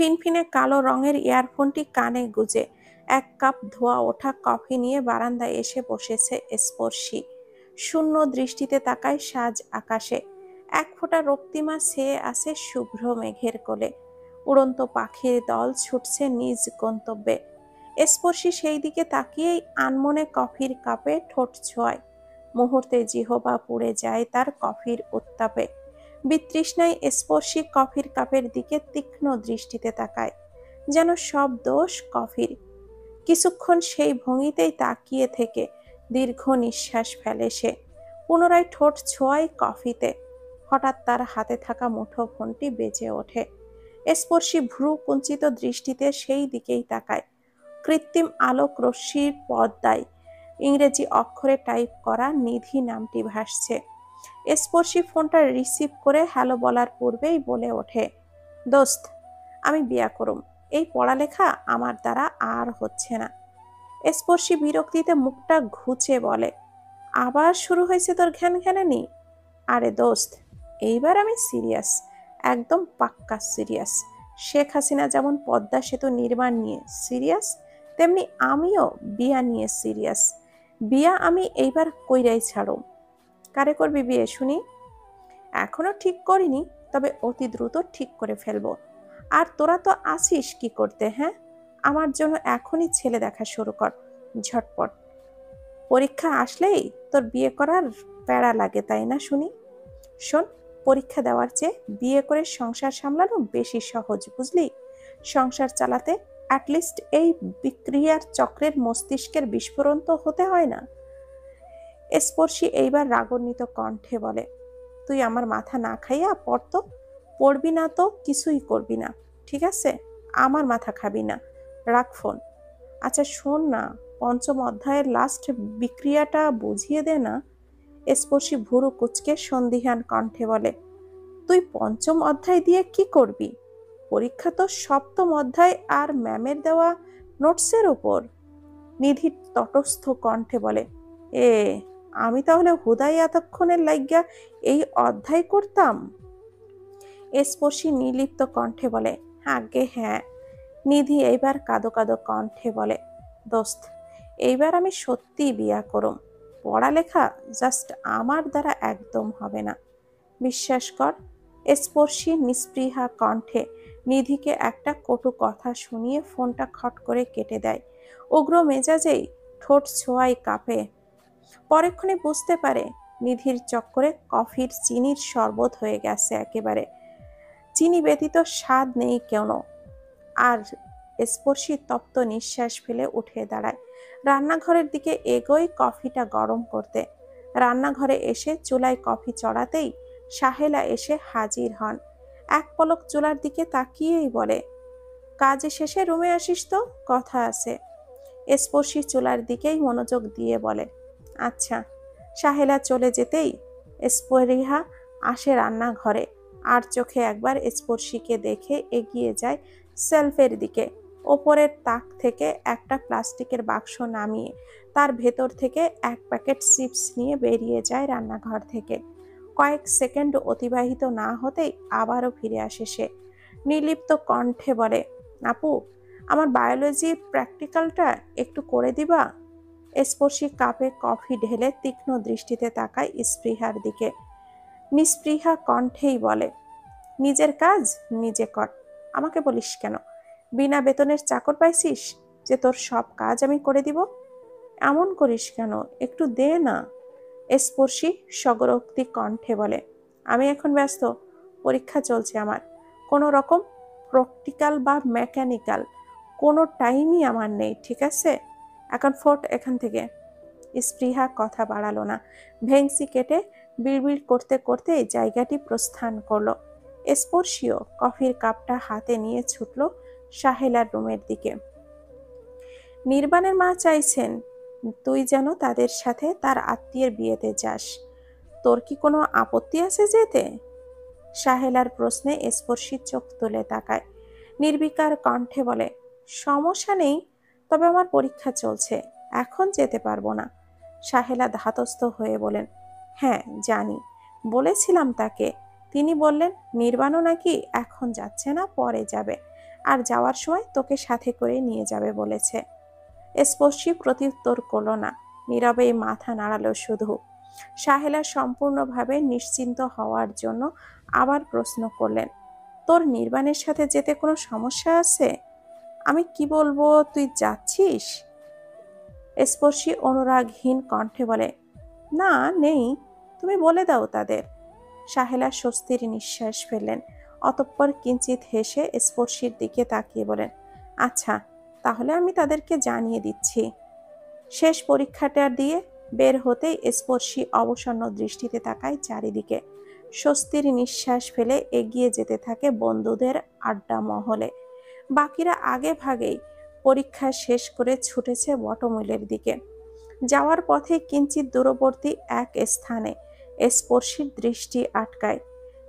ফিনফিনে কালো রঙের ইয়ারফোনটি কানে গুজে এক কাপ ধোয়া ওঠা কফি নিয়ে বারান্দায় এসে বসেছে স্পর্শী। শূন্য দৃষ্টিতে তাকায় সাজ আকাশে। এক ফোঁটা রক্তিমা ছেয়ে আছে শুভ্র মেঘের কোলে। উড়ন্ত পাখির দল ছুটছে নিজ গন্তব্যে। স্পর্শী সেই দিকে তাকিয়েই আনমনে কফির কাপে ঠোঁট ছোঁয়ায়। মুহূর্তে জিহবা পুড়ে যায় তার কফির উত্তাপে। বিতৃষ্ণায় স্পর্শী কফির কাপের দিকে তীক্ষ্ণ দৃষ্টিতে তাকায়, যেন সব দোষ কফির। কিছুক্ষণ সেই ভঙ্গিতেই তাকিয়ে থেকে দীর্ঘ নিঃশ্বাস ফেলে সে। পুনরায় ঠোঁট ছোঁয়ায় কফিতে। হঠাৎ তার হাতে থাকা মুঠোফোনটি বেজে ওঠে। স্পর্শী ভ্রু কুঞ্চিত দৃষ্টিতে সেই দিকেই তাকায়। কৃত্রিম আলোক রশ্মির পর্দায় ইংরেজি অক্ষরে টাইপ করা নিধি নামটি ভাসছে। স্পর্শী ফোনটা রিসিভ করে হ্যালো বলার পূর্বেই বলে ওঠে, দোস্ত, আমি বিয়া করুম। এই পড়ালেখা আমার দ্বারা আর হচ্ছে না। স্পর্শী বিরক্তিতে মুখটা ঘুচে বলে, আবার শুরু হয়েছে তোর ঘ্যানঘ্যানানি? আরে দোস্ত, এইবার আমি সিরিয়াস, একদম পাক্কা সিরিয়াস। শেখ হাসিনা যেমন পদ্মা সেতু নির্মাণ নিয়ে সিরিয়াস, তেমনি আমিও বিয়া নিয়ে সিরিয়াস। বিয়া আমি এইবার কইরাই ছাড়ো। কারে করবি বিয়ে শুনি? এখনো ঠিক করিনি, তবে অতি দ্রুত ঠিক করে ফেলবো। আর তোরা তো আছিস কি করতে? হ্যাঁ, আমার জন্য এখনই ছেলে দেখা শুরু কর, ঝটপট। পরীক্ষা আসলেই তোর বিয়ে করার প্যারা লাগে, তাই না শুনি? শোন, পরীক্ষা দেওয়ার চেয়ে বিয়ে করে সংসার সামলানো বেশি সহজ, বুঝলি? সংসার চালাতে অ্যাটলিস্ট এই বিক্রিয়ার চক্রের মস্তিষ্কের বিস্ফোরণ তো হতে হয় না। স্পর্শী এইবার রাগান্বিত কণ্ঠে বলে, তুই আমার মাথা না খাইয়া পড়তো? পড়বি না তো কিছুই করবি না, ঠিক আছে? আমার মাথা খাবি না, রাখ ফোন। আচ্ছা শোন না, পঞ্চম অধ্যায়ের লাস্ট বিক্রিয়াটা বুঝিয়ে দে না। স্পর্শী ভুরু কুচকে সন্দিহান কণ্ঠে বলে, তুই পঞ্চম অধ্যায় দিয়ে কি করবি? পরীক্ষা তো সপ্তম অধ্যায় আর ম্যামের দেওয়া নোটসের ওপর। নিধি তটস্থ কণ্ঠে বলে, এ আমি তাহলে হুদাই এতক্ষণের লাইগা এই অধ্যায় করতাম? স্পর্শী নির্লিপ্ত কণ্ঠে বলে, আগে হ্যাঁ। নিধি এইবার কাঁদো কাঁদো কণ্ঠে বলে, দোস্ত, এইবার আমি সত্যিই বিয়া করুম। পড়ালেখা জাস্ট আমার দ্বারা একদম হবে না, বিশ্বাস কর। স্পর্শী নিস্পৃহা কণ্ঠে নিধিকে একটা কটু কথা শুনিয়ে ফোনটা খট করে কেটে দেয়। উগ্র মেজাজেই ঠোঁট ছোঁয়ায় কাঁপে। পরেক্ষণে বুঝতে পারে নিধির চক্করে কফির চিনির শরবত হয়ে গেছে একেবারে। চিনি ব্যতীত স্বাদ নেই কেন। আর স্পর্শী তপ্ত নিঃশ্বাস ফেলে উঠে দাঁড়ায়। রান্নাঘরের দিকে এগোয় কফিটা গরম করতে। রান্নাঘরে এসে চুলায় কফি চড়াতেই সাহেলা এসে হাজির হন। এক পলক চুলার দিকে তাকিয়েই বলে, কাজ শেষে রুমে আসিস তো, কথা আছে। স্পর্শী চুলার দিকেই মনোযোগ দিয়ে বলে, আচ্ছা। সাহেলা চলে যেতেই স্পৃহা আসে রান্নাঘরে। আর চোখে একবার স্পর্শীকে দেখে এগিয়ে যায় সেলফের দিকে। ওপরের তাক থেকে একটা প্লাস্টিকের বাক্স নামিয়ে তার ভেতর থেকে এক প্যাকেট চিপস নিয়ে বেরিয়ে যায় রান্নাঘর থেকে। কয়েক সেকেন্ড অতিবাহিত না হতেই আবারও ফিরে আসে সে। নির্লিপ্ত কণ্ঠে বলে, আপু, আমার বায়োলজি প্র্যাকটিক্যালটা একটু করে দিবা? স্পর্শী কাপে কফি ঢেলে তীক্ষ্ণ দৃষ্টিতে তাকায় স্পৃহার দিকে। নিস্পৃহা কণ্ঠেই বলে, নিজের কাজ নিজে কর, আমাকে বলিস কেন? বিনা বেতনের চাকর পাইছিস যে তোর সব কাজ আমি করে দিব? এমন করিস কেন, একটু দে না। স্পর্শী সগরোক্তি কণ্ঠে বলে, আমি এখন ব্যস্ত, পরীক্ষা চলছে আমার। কোনো রকম প্র্যাকটিক্যাল বা মেকানিক্যাল কোনো টাইমই আমার নেই, ঠিক আছে? এখন ফোট এখান থেকে। স্পৃহা কথা বাড়ালো না, ভেংসি কেটে বিড়বিড় করতে করতে জায়গাটি প্রস্থান করলো। স্পর্শীয় কফির কাপটা হাতে নিয়ে ছুটল সাহেলার রুমের দিকে। নির্বাণের মা চাইছেন তুই যেন তাদের সাথে তার আত্মীয়ের বিয়েতে যাস। তোর কি কোনো আপত্তি আছে যেতে? সাহেলার প্রশ্নে স্পর্শী চোখ তুলে তাকায়। নির্বিকার কণ্ঠে বলে, সমস্যা নেই, তবে আমার পরীক্ষা চলছে, এখন যেতে পারবো না। সাহেলা ধাতস্থ হয়ে বলেন, হ্যাঁ জানি, বলেছিলাম তাকে। তিনি বললেন নির্বাণও নাকি এখন যাচ্ছে না, পরে যাবে। আর যাওয়ার সময় তোকে সাথে করে নিয়ে যাবে বলেছে। স্পর্শী প্রত্যুত্তর করল না, নীরবেই মাথা নাড়ালো শুধু। সাহেলা সম্পূর্ণভাবে নিশ্চিন্ত হওয়ার জন্য আবার প্রশ্ন করলেন, তোর নির্বাণের সাথে যেতে কোনো সমস্যা আছে? আমি কি বলবো, তুই যাচ্ছিস? স্পর্শী অনুরাগহীন কণ্ঠে বলে, না নেই, তুমি বলে দাও তাদের। সাহেলা স্বস্তির নিঃশ্বাস ফেললেন, অতঃপর কিঞ্চিত হেসে স্পর্শীর দিকে তাকিয়ে বলেন, আচ্ছা তাহলে আমি তাদেরকে জানিয়ে দিচ্ছি। শেষ পরীক্ষাটা দিয়ে বের হতেই স্পর্শী অবসন্ন দৃষ্টিতে তাকায় চারিদিকে। স্বস্তির নিঃশ্বাস ফেলে এগিয়ে যেতে থাকে বন্ধুদের আড্ডা মহলে। বাকিরা আগে ভাগেই পরীক্ষা শেষ করে ছুটেছে বটমূলের দিকে। যাওয়ার পথে কিঞ্চিত দূরবর্তী এক স্থানে স্পর্শীর দৃষ্টি আটকায়।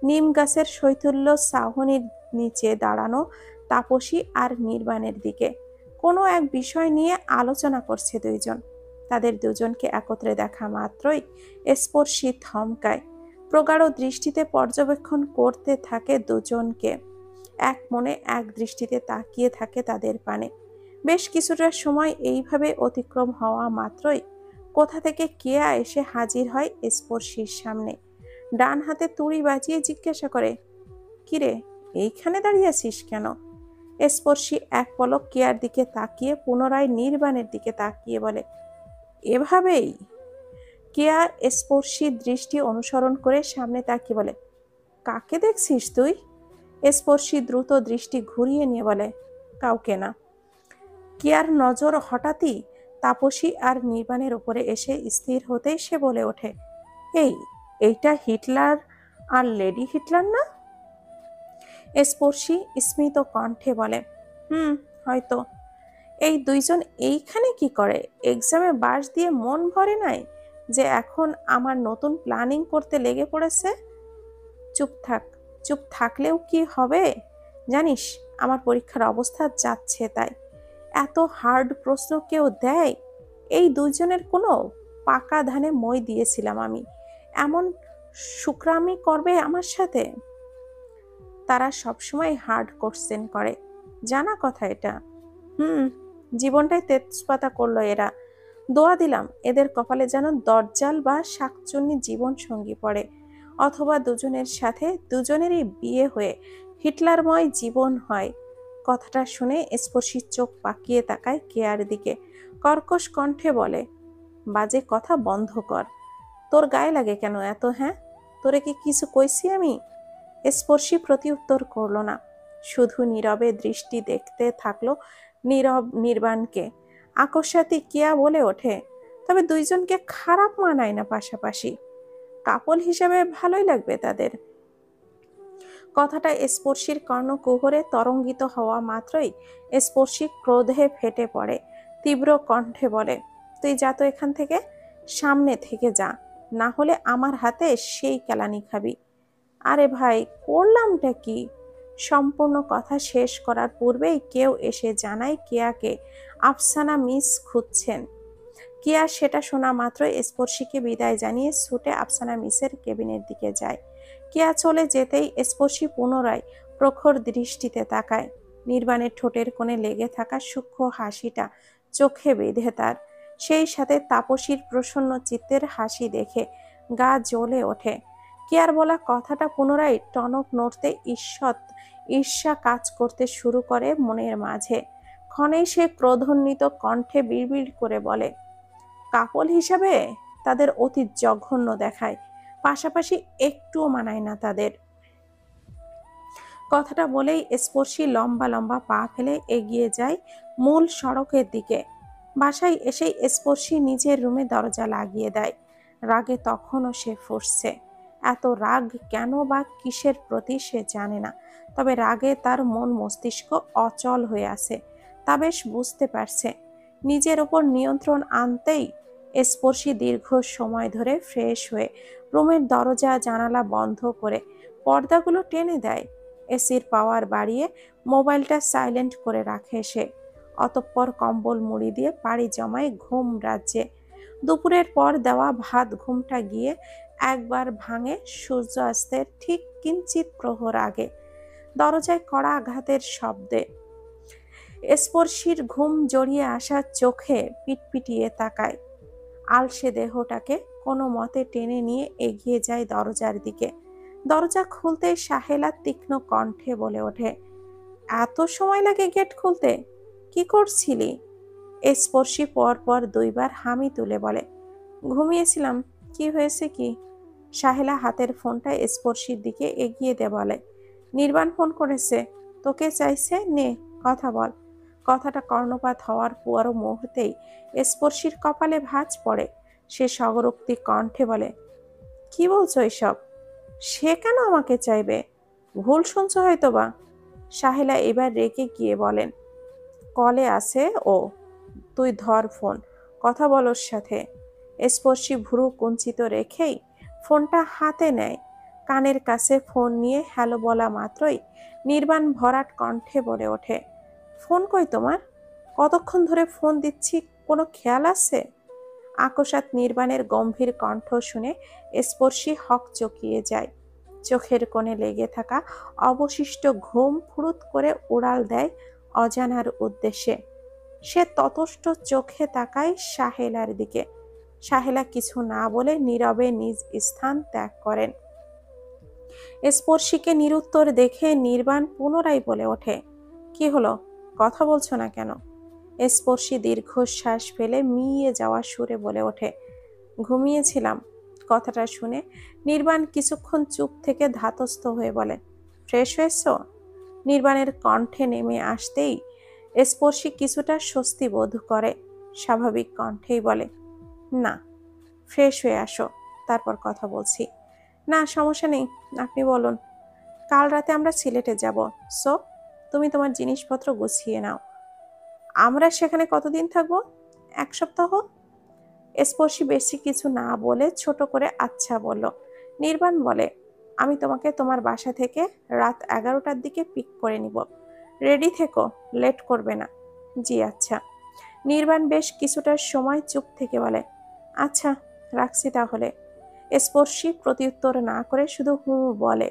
নিম গাছের শৈথল্য ছাউনির নিচে দাঁড়ানো তাপসী আর নির্বাণের দিকে। কোনো এক বিষয় নিয়ে আলোচনা করছে দুইজন। তাদের দুজনকে একত্রে দেখা মাত্রই স্পর্শী থমকায়, প্রগাঢ় দৃষ্টিতে পর্যবেক্ষণ করতে থাকে দুজনকে। এক মনে এক দৃষ্টিতে তাকিয়ে থাকে তাদের পানে। বেশ কিছুটা সময় এইভাবে অতিক্রম হওয়া মাত্রই কোথা থেকে কেয়া এসে হাজির হয় স্পর্শীর সামনে। ডান হাতে তুড়ি বাজিয়ে জিজ্ঞাসা করে, কিরে, এইখানে দাঁড়িয়ে আছিস কেন? স্পর্শী এক পলক কেয়ার দিকে তাকিয়ে পুনরায় নির্বাণের দিকে তাকিয়ে বলে, এভাবেই। কেয়া স্পর্শীর দৃষ্টি অনুসরণ করে সামনে তাকিয়ে বলে, কাকে দেখছিস তুই? স্পর্শী দ্রুত দৃষ্টি ঘুরিয়ে নিয়ে বলে, কাউকে না। কেয়ার নজর হঠাৎই তাপসী আর নির্বাণের উপরে এসে স্থির হতেই সে বলে ওঠে, এইটা হিটলার আর লেডি হিটলার না? স্পর্শী স্মিত কণ্ঠে বলে, হয়তো। এই দুইজন এইখানে কি করে? এক্সামে বাস দিয়ে মন ভরে নাই যে এখন আমার নতুন প্ল্যানিং করতে লেগে পড়েছে? চুপ থাক। চুপ থাকলেও কি হবে? জানিস আমার পরীক্ষার অবস্থা যাচ্ছে তাই। এত হার্ড প্রশ্ন কেউ দেয়? এই দুইজনের কোনো পাকা ধানে মই দিয়েছিলাম আমি, এমন শুকরামি করবে আমার সাথে? তারা সবসময় হার্ড কোশ্চেন করে, জানা কথা এটা। জীবনটাই তেজপাতা করলো এরা। দোয়া দিলাম এদের কপালে যেন দজ্জাল বা শাকচুন্নি জীবন সঙ্গী পড়ে, অথবা দুজনের সাথে দুজনেরই বিয়ে হয়ে হিটলারময় জীবন হয়। কথাটা শুনে স্পর্শীর চোখ পাকিয়ে তাকায় কেয়ার দিকে, কর্কশ কণ্ঠে বলে, বাজে কথা বন্ধ কর। তোর গায়ে লাগে কেন এত? হ্যাঁ, তোরে কি কিছু কইছি আমি? স্পর্শী প্রতিউত্তর করল না, শুধু নীরবে দৃষ্টি দেখতে থাকলো নির্বাণকে। আকস্মাতে কেয়া বলে ওঠে, তবে দুইজনকে খারাপ মানায় না পাশাপাশি। কাপল হিসাবে ভালোই লাগবে তাদের। কথাটা স্পর্শীর কর্ণকুহরে তরঙ্গিত হওয়া মাত্রই স্পর্শী ক্রোধে ফেটে পড়ে, তীব্র কণ্ঠে বলে, তুই যা তো এখান থেকে, সামনে থেকে যা, না হলে আমার হাতে সেই কেলানি খাবি। আরে ভাই, করলামটা কি? সম্পূর্ণ কথা শেষ করার পূর্বেই কেউ এসে জানায় কেয়াকে আফসানা মিস খুঁজছেন। কেয়া সেটা শোনা মাত্রই স্পর্শীকে বিদায় জানিয়ে ছুটে আফসানা মিসের কেবিনের দিকে যায়। কেয়া চলে যেতেই স্পর্শী পুনরায় প্রখর দৃষ্টিতে তাকায়। নির্বাণের ঠোঁটের কোণে লেগে থাকা সূক্ষ্ম হাসিটা চোখে বেঁধে তার। সেই সাথে তাপসীর প্রসন্ন চিত্তের হাসি দেখে গা জ্বলে ওঠে। কেয়ার বলা কথাটা পুনরায় টনক নড়তে ঈর্ষা কাজ করতে শুরু করে মনের মাঝে। ক্ষণেই সে ক্রোধান্বিত কণ্ঠে বিড়বিড় করে বলে, কাপল হিসাবে তাদের অতি জঘন্য দেখায়, পাশাপাশি একটুও মানায় না তাদের। কথাটা বলেই স্পর্শী লম্বা লম্বা পা ফেলে এগিয়ে যায় মূল সড়কের দিকে। বাসায় এসেই স্পর্শী নিজের রুমে দরজা লাগিয়ে দেয়। রাগে তখনও সে ফুঁসছে। এত রাগ কেন বা কিসের প্রতি সে জানে না, তবে রাগে তার মন মস্তিষ্ক অচল হয়ে আছে তা বেশ বুঝতে পারছে। নিজের ওপর নিয়ন্ত্রণ আনতেই স্পর্শী দীর্ঘ সময় ধরে ফ্রেশ হয়ে রুমের দরজা জানালা বন্ধ করে পর্দাগুলো টেনে দেয়। এসির পাওয়ার বাড়িয়ে মোবাইলটা সাইলেন্ট করে রাখে সে। অতঃপর কম্বল মুড়ি দিয়ে পাড়ি জমায় ঘুম রাজ্যে। দুপুরের পর দেওয়া ভাত ঘুমটা গিয়ে একবার ভাঙে সূর্যাস্তের ঠিক কিঞ্চিত প্রহর আগে। দরজায় কড়া আঘাতের শব্দে স্পর্শীর ঘুম জড়িয়ে আসা চোখে পিটপিটিয়ে তাকায়। আলসে দেহটাকে কোনো মতে টেনে নিয়ে এগিয়ে যায় দরজার দিকে। দরজা খুলতেই সাহেলা তীক্ষ্ণ কণ্ঠে বলে ওঠে, এত সময় লাগে গেট খুলতে? কি করছিলি? স্পর্শী পরপর 2বার হামি তুলে বলে, ঘুমিয়েছিলাম। কি হয়েছে কি? সাহেলা হাতের ফোনটা স্পর্শীর দিকে এগিয়ে দিয়ে বলে, নির্বাণ ফোন করেছে, তোকে চাইছে, নে কথা বল। কথাটা কর্ণপাত হওয়ার পর মুহূর্তেই স্পর্শীর কপালে ভাঁজ পড়ে। সে স্বগরোক্তি কণ্ঠে বলে, কি বলছো এসব? সে কেন আমাকে চাইবে? ভুল শুনছো হয়তোবা। সাহেলা এবার রেগে গিয়ে বলেন, কলে আছে ও, তুই ধর ফোন, কথা বল ওর সাথে। স্পর্শী ভ্রু কুঞ্চিত রেখেই ফোনটা হাতে নেয়। কানের কাছে ফোন নিয়ে হ্যালো বলা মাত্রই নির্বাণ ভরাট কণ্ঠে বলে ওঠে, ফোন কই তোমার? কতক্ষণ ধরে ফোন দিচ্ছি, কোনো খেয়াল আছে? আকস্মাৎ নির্বাণের গম্ভীর কণ্ঠ শুনে স্পর্শী হকচকিয়ে যায়। চোখের কোণে লেগে থাকা অবশিষ্ট ঘুম ফুরুত করে উড়াল দেয় অজানার উদ্দেশ্যে। সে ততষ্ট চোখে তাকায় সাহেলার দিকে। সাহেলা কিছু না বলে নীরবে নিজ স্থান ত্যাগ করেন। স্পর্শীকে নিরুত্তর দেখে নির্বাণ পুনরায় বলে ওঠে, কি হলো, কথা বলছো না কেন? স্পর্শী দীর্ঘশ্বাস ফেলে মিয়ে যাওয়া সুরে বলে ওঠে, ঘুমিয়েছিলাম। কথাটা শুনে নির্বাণ কিছুক্ষণ চুপ থেকে ধাতস্থ হয়ে বলে, ফ্রেশ হয়েছ? নির্বাণের কণ্ঠে নেমে আসতেই স্পর্শী কিছুটা স্বস্তি বোধ করে। স্বাভাবিক কণ্ঠেই বলে, না, ফ্রেশ হয়ে আসো, তারপর কথা বলছি। না, সমস্যা নেই, আপনি বলুন। কাল রাতে আমরা সিলেটে যাব, সো তুমি তোমার জিনিসপত্র গুছিয়ে নাও। আমরা সেখানে কতদিন থাকবো? 1 সপ্তাহ। স্পর্শী বেশি কিছু না বলে ছোট করে আচ্ছা বলল। নির্বাণ বলে, আমি তোমাকে তোমার বাসা থেকে রাত 11টার দিকে পিক করে নিব। রেডি থেকো, লেট করবে না। জি আচ্ছা। নির্বাণ বেশ কিছুটা সময় চুপ থেকে বলে, আচ্ছা, রাখছি তাহলে। স্পর্শী প্রত্যুত্তর না করে শুধু হু বলে।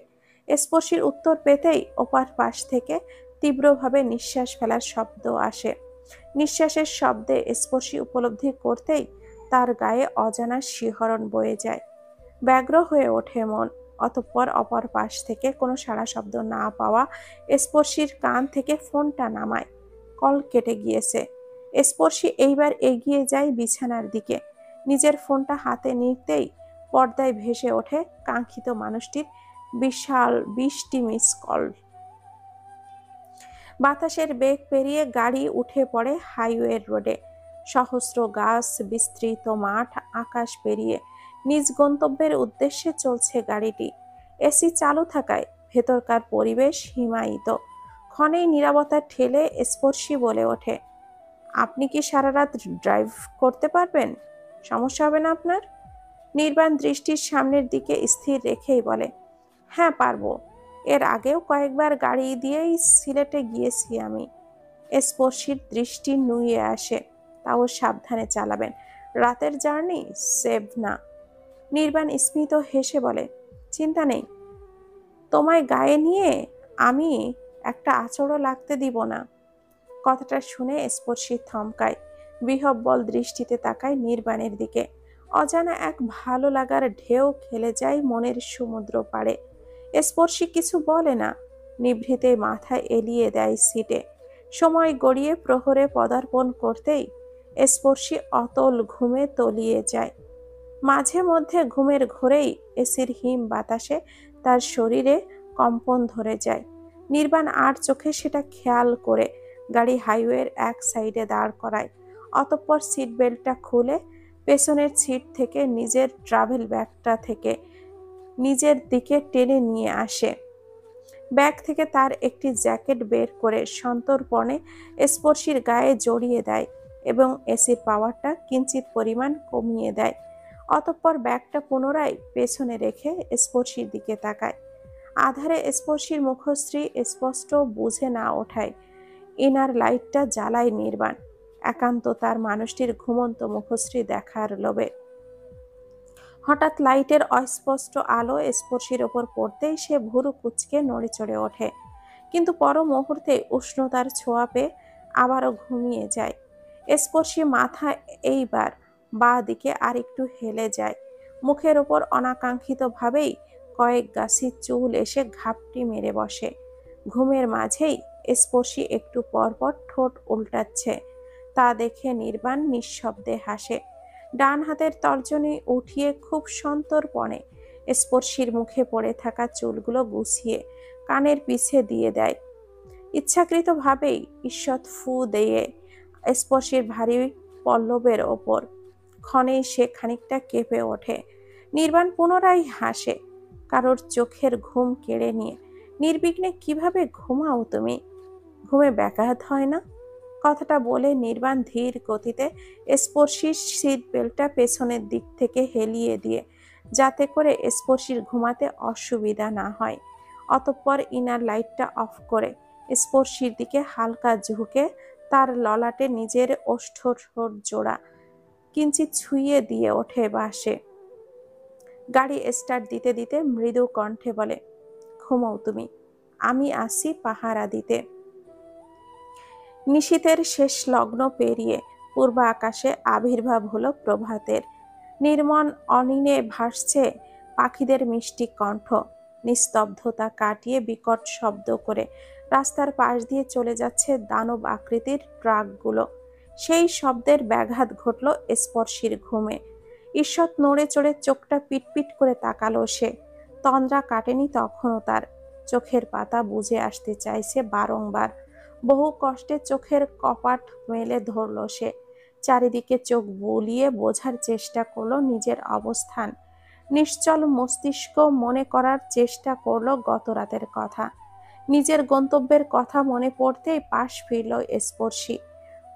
স্পর্শীর উত্তর পেতেই ওপার পাশ থেকে তীব্রভাবে নিঃশ্বাস ফেলার শব্দ আসে। নিঃশ্বাসের শব্দে স্পর্শী উপলব্ধি করতেই তার গায়ে অজানা শিহরণ বয়ে যায়। ব্যগ্র হয়ে ওঠে মন। অতঃপর অপর পাশ থেকে কোনো সাড়া শব্দ না পাওয়া স্পর্শীর কান থেকে ফোনটা নামায়। কল কেটে গিয়েছে। স্পর্শী এইবার এগিয়ে যায় বিছানার দিকে। নিজের ফোনটা হাতে নিতেই পর্দায় ভেসে ওঠে কাঙ্ক্ষিত মানুষটির বিশাল 20টি মিস কল। বাতাসের বেগ পেরিয়ে গাড়ি উঠে পড়ে হাইওয়ে রোডে। সহস্র গাছ, বিস্তৃত মাঠ, আকাশ পেরিয়ে নিজ গন্তব্যের উদ্দেশ্যে চলছে গাড়িটি। এসি চালু থাকায় ভেতরকার পরিবেশ হিমায়িত। ক্ষণেই নীরবতা ঠেলে স্পর্শী বলে ওঠে, আপনি কি সারা রাত ড্রাইভ করতে পারবেন? সমস্যা হবে না আপনার? নির্বাণ দৃষ্টির সামনের দিকে স্থির রেখেই বলে, হ্যাঁ পারবো, এর আগেও কয়েকবার গাড়ি দিয়েই সিলেটে গিয়েছি আমি। স্পর্শীর দৃষ্টি নুয়ে আসে, তাও সাবধানে চালাবেন, রাতের জার্নি সেভ না। নির্বাণ স্মিত হেসে বলে, চিন্তা নেই, তোমায় গায়ে নিয়ে আমি একটা আঁচড়ও লাগতে দিব না। কথাটা শুনে স্পর্শী থমকায়, বিহ্বল দৃষ্টিতে তাকায় নির্বাণের দিকে। অজানা এক ভালো লাগার ঢেউ খেলে যায় মনের সমুদ্র পাড়ে। স্পর্শী কিছু বলে না, নিভৃতে মাথা এলিয়ে দেয় সিটে। সময় গড়িয়ে প্রহরে পদার্পণ করতেই স্পর্শী অতল ঘুমে তলিয়ে যায়। মাঝে মধ্যে ঘুমের ঘোরেই এসির হিম বাতাসে তার শরীরে কম্পন ধরে যায়। নির্বাণ আর চোখে সেটা খেয়াল করে গাড়ি হাইওয়ের এক সাইডে দাঁড় করায়। অতঃপর সিট বেল্টটা খুলে পেছনের সিট থেকে নিজের ট্রাভেল ব্যাগটা থেকে নিজের দিকে টেনে নিয়ে আসে। ব্যাগ থেকে তার একটি জ্যাকেট বের করে সন্তর্পণে স্পর্শীর গায়ে জড়িয়ে দেয় এবং এসির পাওয়ারটা কিঞ্চিত পরিমাণ কমিয়ে দেয়। অতঃপর ব্যাগটা পুনরায় পেছনে রেখে স্পর্শীর দিকে তাকায়। আধারে স্পর্শীর মুখশ্রী স্পষ্ট বুঝে না ওঠায় ইনার লাইটটা জ্বালায় নির্বাণ, একান্ত তার মানুষটির ঘুমন্ত মুখশ্রী দেখার লোভে। হঠাৎ লাইটের অস্পষ্ট আলো স্পর্শীর ওপর পড়তেই সে ভুরু কুঁচকে নড়ে চড়ে ওঠে, কিন্তু পর মুহূর্তে উষ্ণতার ছোঁয়া পেয়ে আবারও ঘুমিয়ে যায়। স্পর্শী মাথা এইবার বাঁ দিকে আরেকটু হেলে যায়। মুখের ওপর অনাকাঙ্ক্ষিতভাবেই কয়েক গাছি চুল এসে ঘাপটি মেরে বসে। ঘুমের মাঝেই স্পর্শী একটু পরপর ঠোঁট উল্টাচ্ছে। তা দেখে নির্বাণ নিঃশব্দে হাসে। ডান হাতের তর্জনী উঠিয়ে খুব সন্তর্পণে স্পর্শীর মুখে পড়ে থাকা চুলগুলো গুছিয়ে কানের পিছে দিয়ে দেয়। ইচ্ছাকৃতভাবেই ঈষৎ ফু দিয়ে স্পর্শীর ভারী পল্লবের ওপর। ক্ষণেই সে খানিকটা কেঁপে ওঠে। নির্বাণ পুনরায় হাসে। কারোর চোখের ঘুম কেড়ে নিয়ে নির্বিঘ্নে কিভাবে ঘুমাও তুমি? ঘুমে ব্যাঘাত হয় না? কথাটা বলে নির্বাণ ধীর গতিতে স্পর্শীর সিট বেল্টটা পেছনের দিক থেকে হেলিয়ে দিয়ে, যাতে করে স্পর্শীর ঘুমাতে অসুবিধা না হয়। অতঃপর ইনার লাইটটা অফ করে স্পর্শীর দিকে হালকা ঝুঁকে তার ললাটে নিজের ওষ্ঠর জোড়া কিঞ্চিৎ ছুঁয়ে দিয়ে ওঠে বাসে। গাড়ি স্টার্ট দিতে দিতে মৃদু কণ্ঠে বলে, ঘুমাও তুমি, আমি আসি পাহারা দিতে। নিশীথের শেষ লগ্ন পেরিয়ে পূর্ব আকাশে আবির্ভাব হলো প্রভাতের। নির্মল অনিনে ভাসছে পাখিদের মিষ্টি কণ্ঠ। নিস্তব্ধতা কাটিয়ে বিকট শব্দ করে রাস্তার পাশ দিয়ে চলে যাচ্ছে দানব আকৃতির ট্রাকগুলো। সেই শব্দের ব্যাঘাত ঘটল স্পর্শীর ঘুমে। ঈষৎ নড়ে চড়ে চোখটা পিটপিট করে তাকালো সে। তন্দ্রা কাটেনি তখনও তার। চোখের পাতা বুজে আসতে চাইছে বারংবার। বহু কষ্টে চোখের কপাট মেলে ধরল সে। চারিদিকে চোখ বুলিয়ে বোঝার চেষ্টা করলো নিজের অবস্থান। নিশ্চল মস্তিষ্ক মনে করার চেষ্টা করলো গত রাতের কথা। নিজের গন্তব্যের কথা মনে পড়তেই পাশ ফিরল স্পর্শী।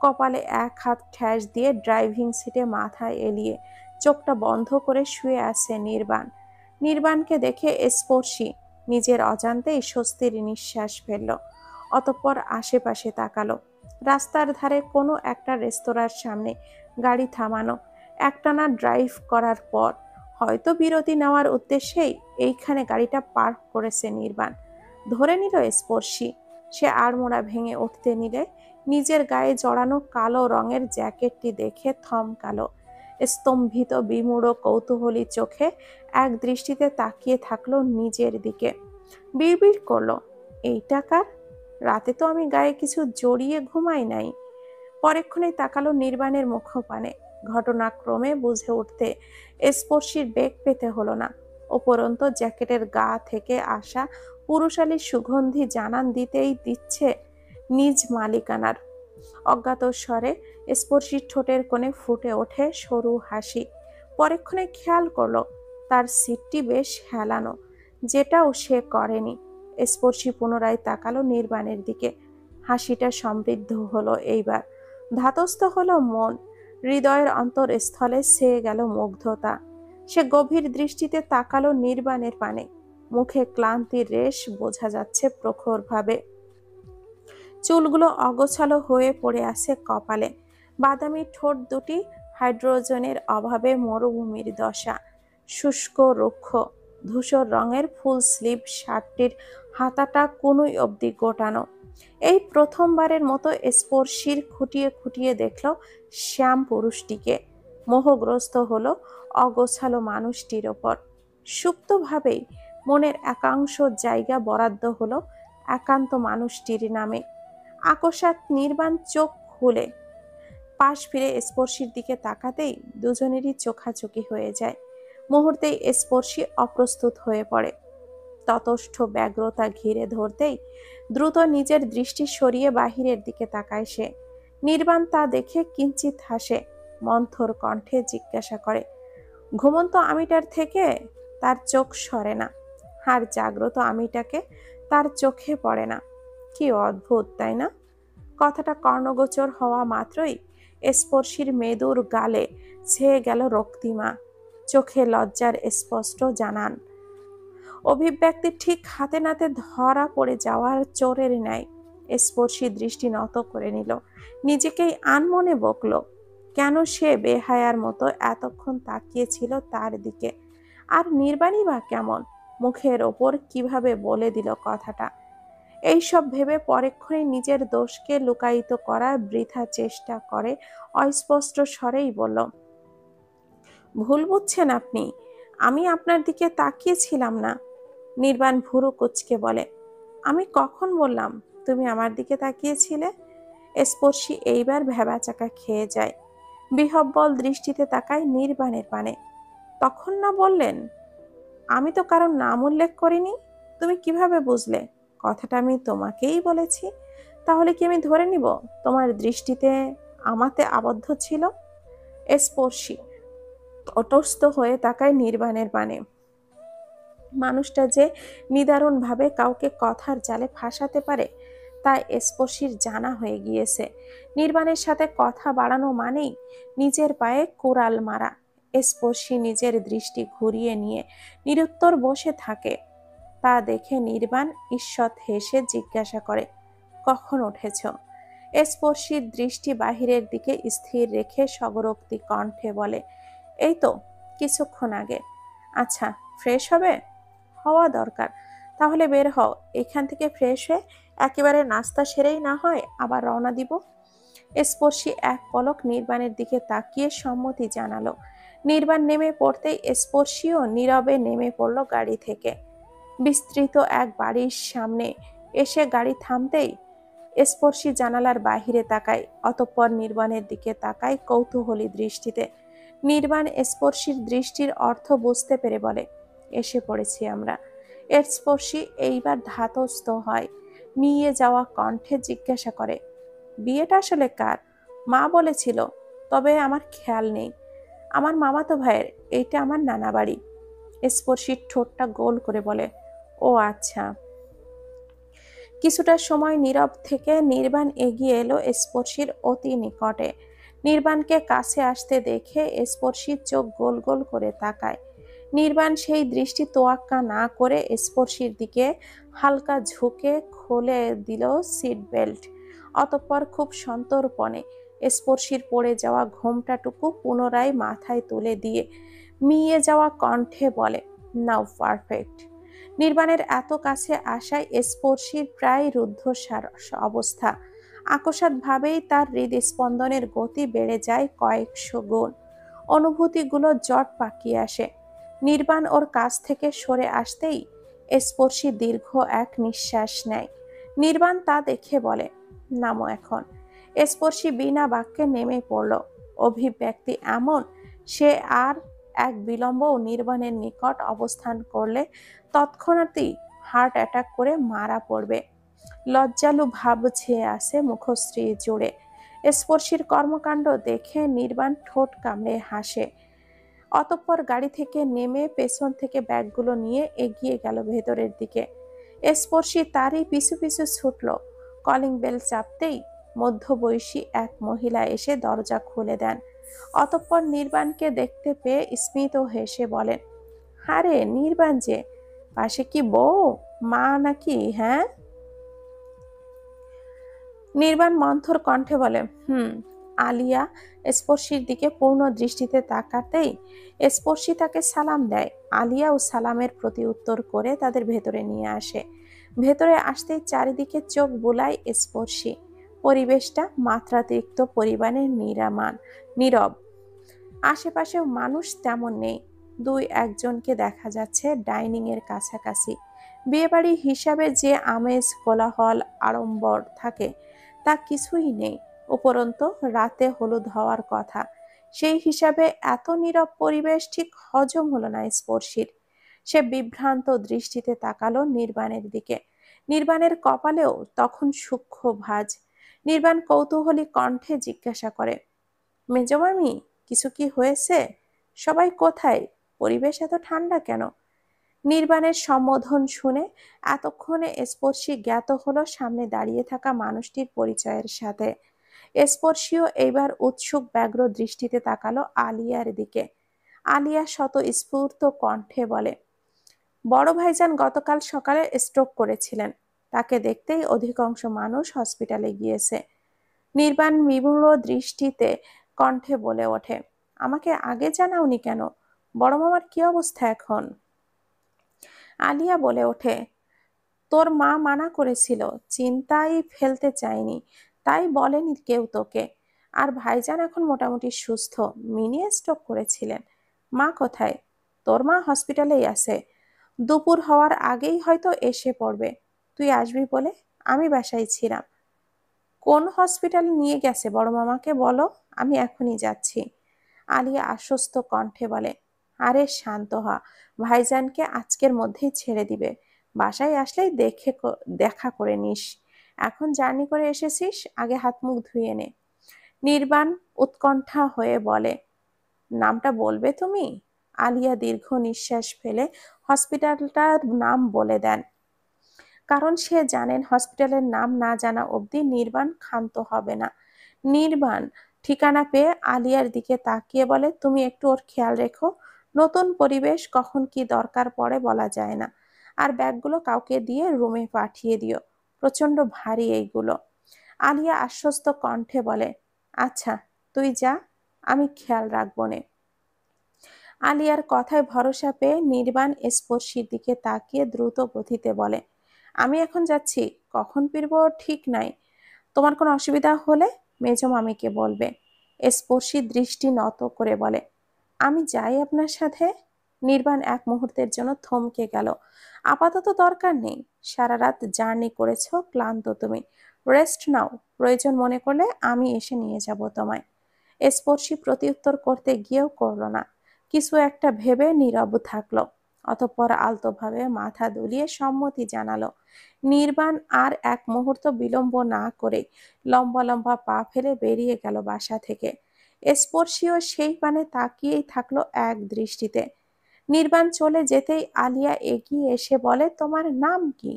কপালে এক হাত ঠ্যাস দিয়ে ড্রাইভিং সিটে মাথা এলিয়ে চোখটা বন্ধ করে শুয়ে আছে নির্বাণ। নির্বাণকে দেখে স্পর্শী নিজের অজান্তেই স্বস্তির নিঃশ্বাস ফেলল। অতঃপর আশেপাশে তাকালো। রাস্তার ধারে কোনো একটা রেস্তোরাঁর সামনে গাড়ি থামানো। একটানা ড্রাইভ করার পর হয়তো বিরতি নেওয়ার উদ্দেশ্যেই এইখানে গাড়িটা পার্ক করেছে নির্বাণ, ধরে নিল স্পর্শী। সে আড়মোড়া ভেঙে উঠতে নিলে নিজের গায়ে জড়ানো কালো রঙের জ্যাকেটটি দেখে থমকালো। স্তম্ভিত বিমূঢ় কৌতূহলী চোখে এক দৃষ্টিতে তাকিয়ে থাকলো নিজের দিকে। বিড়বিড় করলো, এইটা কার? রাতে তো আমি গায়ে কিছু জড়িয়ে ঘুমাই নাই। পরেক্ষণেই তাকালো নির্বাণের মুখপানে। ঘটনাক্রমে বুঝে উঠতে স্পর্শীর বেগ পেতে হলো না। উপরন্ত জ্যাকেটের গা থেকে আসা পুরুষালী সুগন্ধি জানান দিতেই দিচ্ছে নিজ মালিকানার। অজ্ঞাত স্বরে স্পর্শীর ঠোঁটের কোণে ফুটে ওঠে সরু হাসি। পরেক্ষণে খেয়াল করলো তার সিটটি বেশ হেলানো, যেটাও সে করেনি। স্পর্শী পুনরায় তাকালো নির্বাণের দিকে। হাসিটা সমৃদ্ধ হলো এইবার। ধাতস্থ হলো মন। হৃদয়ের অন্তরস্থলে ছেয়ে গেল মুগ্ধতা। সে গভীর দৃষ্টিতে তাকালো নির্বাণের পানে। মুখে ক্লান্তির রেশ বোঝা যাচ্ছে প্রখরভাবে। চুলগুলো অগোছালো হয়ে পড়ে আছে কপালে। বাদামি ঠোঁট দুটি হাইড্রোজেনের অভাবে মরুভূমির দশা। শুষ্ক রুক্ষ ধূসর রঙের ফুল স্লিভ শার্টটির হাতাটা কনুই অবধি গোটানো। এই প্রথমবারের মতো স্পর্শীর খুঁটিয়ে খুঁটিয়ে দেখল শ্যাম পুরুষটিকে। মোহগ্রস্ত হলো অগোছালো মানুষটির ওপর। সুপ্তভাবেই মনের একাংশ জায়গা বরাদ্দ হলো একান্ত মানুষটির নামে। আকস্মাৎ নির্বাণ চোখ খুলে পাশ ফিরে স্পর্শীর দিকে তাকাতেই দুজনেরই চোখাচোখি হয়ে যায়। মুহূর্তেই স্পর্শী অপ্রস্তুত হয়ে পড়ে। ততষ্ঠ ব্যগ্রতা ঘিরে ধরতেই দ্রুত নিজের দৃষ্টি সরিয়ে বাহিরের দিকে তাকায় সে। নির্বাণ তা দেখে কিঞ্চিৎ হাসে। মন্থর কণ্ঠে জিজ্ঞাসা করে, ঘুমন্ত আমিটার থেকে তার চোখ সরে না, আর জাগ্রত আমিটাকে তার চোখে পড়ে না। কি অদ্ভুত, তাই না? কথাটা কর্ণগোচর হওয়া মাত্রই স্পর্শীর মেদুর গালে ছেয়ে গেল রক্তিমা। চোখে লজ্জার স্পষ্ট জানান। অভিব্যক্তি ঠিক হাতে নাতে ধরা পড়ে যাওয়ার চোরের ন্যায়। স্পর্শী দৃষ্টি নত করে নিল। নিজেকেই আনমনে বকল, কেন সে বেহায়ার মতো এতক্ষণ তাকিয়েছিল তার দিকে। আর নির্বাণই বা কেমন? মুখের ওপর কিভাবে বলে দিল কথাটা? এইসব ভেবে পরক্ষণে নিজের দোষকে লুকায়িত করার বৃথা চেষ্টা করে অস্পষ্ট স্বরেই বলল, ভুল বুঝছেন আপনি, আমি আপনার দিকে তাকিয়েছিলাম না। নির্বাণ ভুরু কুঁচকে বলে, আমি কখন বললাম তুমি আমার দিকে তাকিয়েছিলে? স্পর্শী এইবার ভ্যাবাচাকা খেয়ে যায়। বিহ্বল দৃষ্টিতে তাকায় নির্বাণের পানে। তখন না বললেন? আমি তো কারণ নাম উল্লেখ করিনি। তুমি কিভাবে বুঝলে কথাটা আমি তোমাকেই বলেছি? তাহলে কি আমি ধরে নিব তোমার দৃষ্টিতে আমাতে আবদ্ধ ছিল? স্পর্শী তটস্থ হয়ে তাকায় নির্বাণের পানে। মানুষটা যে নিদারুণভাবে কাউকে কথার জালে ফাঁসাতে পারে তা স্পর্শীর জানা হয়ে গিয়েছে। নির্বাণের সাথে কথা বাড়ানো মানেই নিজের পায়ে কোরাল মারা। স্পর্শী নিজের দৃষ্টি ঘুরিয়ে নিয়ে নিরুত্তর বসে থাকে। তা দেখে নির্বাণ ঈষৎ হেসে জিজ্ঞাসা করে, কখন উঠেছ? স্পর্শীর দৃষ্টি বাহিরের দিকে স্থির রেখে সগরোক্তি কণ্ঠে বলে, এই তো কিছুক্ষণ আগে। আচ্ছা, ফ্রেশ হবে? হওয়া দরকার। তাহলে বের হও এখান থেকে, ফ্রেশ হয়ে একেবারে নাস্তা সেরেই না হয় আবার রওনা দিব। স্পর্শী এক পলক নির্বাণের দিকে তাকিয়ে সম্মতি জানালো। নির্বাণ নেমে পড়তেই স্পর্শীও নীরবে নেমে পড়ল গাড়ি থেকে। বিস্তৃত এক বাড়ির সামনে এসে গাড়ি থামতেই স্পর্শী জানালার বাহিরে তাকায়, অতঃপর নির্বাণের দিকে তাকায় কৌতূহলী দৃষ্টিতে। নির্বাণ স্পর্শীর দৃষ্টির অর্থ বুঝতে পেরে বলে, এসে পড়েছি আমরা। স্পর্শী এইবার ধাতস্থ হয়, মিয়ে যাওয়া কণ্ঠে জিজ্ঞাসা করে, বিয়েটা আসলে কার? মা বলেছিল, তবে আমার খেয়াল নেই। আমার মামাতো ভাইয়ের, এইটা আমার নানা বাড়ি। স্পর্শীর ঠোঁটটা গোল করে বলে, ও আচ্ছা। কিছুটা সময় নীরব থেকে নির্বাণ এগিয়ে এলো স্পর্শীর অতি নিকটে। নির্বাণকে কাছে আসতে দেখে স্পর্শীর চোখ গোল গোল করে তাকায়। নির্বাণ সেই দৃষ্টি তোয়াক্কা না করে স্পর্শীর দিকে হালকা ঝুঁকে খুলে দিল সিট বেল্ট। অতঃপর খুব সন্তর্পণে স্পর্শীর পড়ে যাওয়া ঘোমটাটুকু পুনরায় মাথায় তুলে দিয়ে মিয়ে যাওয়া কণ্ঠে বলে, নাও পারফেক্ট। নির্বাণের এত কাছে আসায় স্পর্শীর প্রায় রুদ্ধশ্বাস অবস্থা। আকস্মাৎভাবেই তার হৃদস্পন্দনের গতি বেড়ে যায় কয়েকশো গুণ। অনুভূতিগুলো জট পাকিয়ে আসে। নির্বাণ ওর কাছ থেকে সরে আসতেই স্পর্শী দীর্ঘ এক নিঃশ্বাস নেয়। নির্বাণ তা দেখে বলে, নামো এখন। স্পর্শী বিনা বাক্যে নেমে পড়ল। অভিব্যক্তি এমন, সে আর এক বিলম্বও নির্বাণের নিকট অবস্থান করলে তৎক্ষণাৎই হার্ট অ্যাটাক করে মারা পড়বে। লজ্জালু ভাব ছেয়ে আসে মুখশ্রী জুড়ে। স্পর্শীর কর্মকাণ্ড দেখে নির্বাণ ঠোঁট কামড়ে হাসে। অতঃপর গাড়ি থেকে নেমে পেছন থেকে ব্যাগগুলো নিয়ে এগিয়ে গেল ভেতরের দিকে। স্পর্শী তারই পিছু পিছু ছুটল। কলিং বেল চাপতেই মধ্যবয়সী এক মহিলা এসে দরজা খুলে দেন। অতঃপর নির্বাণকে দেখতে পেয়ে স্মিত হেসে বলেন, আরে নির্বাণ যে, পাশে কি বউ, মা নাকি? হ্যাঁ। নির্বাণ মন্থর কণ্ঠে বলে, আলিয়া স্পর্শীর দিকে পূর্ণ দৃষ্টিতে তাকাতেই স্পর্শী তাকে সালাম দেয়। আলিয়াও সালামের প্রতি উত্তর করে তাদের ভেতরে নিয়ে আসে। ভেতরে আসতেই চারিদিকে চোখ বুলায় স্পর্শী। পরিবেশটা মাত্রাতিরিক্ত পরিমাণে নীরব। আশেপাশেও মানুষ তেমন নেই। দুই একজনকে দেখা যাচ্ছে ডাইনিং এর কাছাকাছি। বিয়েবাড়ি হিসাবে যে আমেজ, কোলাহল, আড়ম্বর থাকে তা কিছুই নেই। উপরন্তু রাতে হলুদ হওয়ার কথা, সেই হিসাবে এত নীরব পরিবেশ ঠিক হজম হলো না স্পর্শীর। সে বিভ্রান্ত দৃষ্টিতে তাকালো নির্বাণের দিকে। নির্বাণের কপালেও তখন সূক্ষ্ম ভাঁজ। নির্বাণ কৌতূহলী কণ্ঠে জিজ্ঞাসা করে, মেজমামি, কিছু কি হয়েছে? সবাই কোথায়? পরিবেশ এত ঠান্ডা কেন? নির্বাণের সম্বোধন শুনে এতক্ষণে স্পর্শী জ্ঞাত হলো সামনে দাঁড়িয়ে থাকা মানুষটির পরিচয়ের সাথে। স্পর্শীও এইবার উৎসুক ব্যগ্র দৃষ্টিতে তাকালো আলিয়ার দিকে। আলিয়া স্বতঃস্ফূর্ত কণ্ঠে বলে, বড় ভাইজান গতকাল সকালে স্ট্রোক করেছিলেন। তাকে দেখতেই অধিকাংশ মানুষ হসপিটালে গিয়েছে। নির্বাণ বিমূঢ় দৃষ্টিতে কণ্ঠে বলে ওঠে, আমাকে আগে জানাওনি কেন? বড় মামার কি অবস্থা এখন? আলিয়া বলে ওঠে, তোর মা মানা করেছিল, চিন্তায় ফেলতে চাইনি, তাই বলেনি কেউ তোকে। আর ভাইজান এখন মোটামুটি সুস্থ, মিনি স্ট্রোক করেছিলেন। মা কোথায়? তোর মা হসপিটালেই আছে, দুপুর হওয়ার আগেই হয়তো এসে পড়বে। তুই আসবি বলে আমি বাসায় ছিলাম। কোন হসপিটালে নিয়ে গেছে বড় মামাকে বলো, আমি এখনই যাচ্ছি। আলিয়া আশ্বস্ত কণ্ঠে বলে, আরে শান্ত হ, ভাইজানকে আজকের মধ্যেই ছেড়ে দিবে। বাসায় আসলেই দেখা করে নিস। এখন জার্নি করে এসেছিস, আগে হাত মুখ ধুয়ে নে। নির্বাণ উৎকণ্ঠা হয়ে বলে, নামটা বলবে তুমি? আলিয়া দীর্ঘ নিঃশ্বাস ফেলে হসপিটালটার নাম বলে দেন, কারণ সে জানেন হসপিটালের নাম না জানা অবধি নির্বাণ ক্ষান্ত হবে না। নির্বাণ ঠিকানা পেয়ে আলিয়ার দিকে তাকিয়ে বলে, তুমি একটু ওর খেয়াল রেখো। নতুন পরিবেশ, কখন কি দরকার পড়ে বলা যায় না। আর ব্যাগগুলো কাউকে দিয়ে রুমে পাঠিয়ে দিও, প্রচন্ড ভারী এইগুলো। আলিয়া আশ্বস্ত কণ্ঠে বলে, আচ্ছা তুই যা, আমি খেয়াল রাখবো নে। আলিয়ার কথায় ভরসা পেয়ে নির্বাণ স্পর্শীর দিকে তাকিয়ে দ্রুত গতিতে বলে, আমি এখন যাচ্ছি, কখন ফিরবো ঠিক নাই। তোমার কোনো অসুবিধা হলে মেজো মামিকে বলবে। স্পর্শী দৃষ্টি নত করে বলে, আমি যাই আপনার সাথে। নির্বাণ এক মুহূর্তের জন্য থমকে গেল। আপাতত দরকার নেই, সারা রাত জার্নি করেছো, ক্লান্ত তুমি, রেস্ট নাও। প্রয়োজন মনে করলে আমি এসে নিয়ে যাব তোমায়। স্পর্শী প্রত্যুত্তর করতে গিয়েও করল না, কিছু একটা ভেবে নীরব থাকলো। অতঃপর আলতোভাবে মাথা দুলিয়ে সম্মতি জানালো। নির্বাণ আর এক মুহূর্ত বিলম্ব না করে লম্বা লম্বা পা ফেলে বেরিয়ে গেল বাসা থেকে। স্পর্শীও সেই পানে তাকিয়েই থাকলো এক দৃষ্টিতে। নির্বাণ চলে যেতেই আলিয়া এগিয়ে এসে বলে, তোমার নাম কি?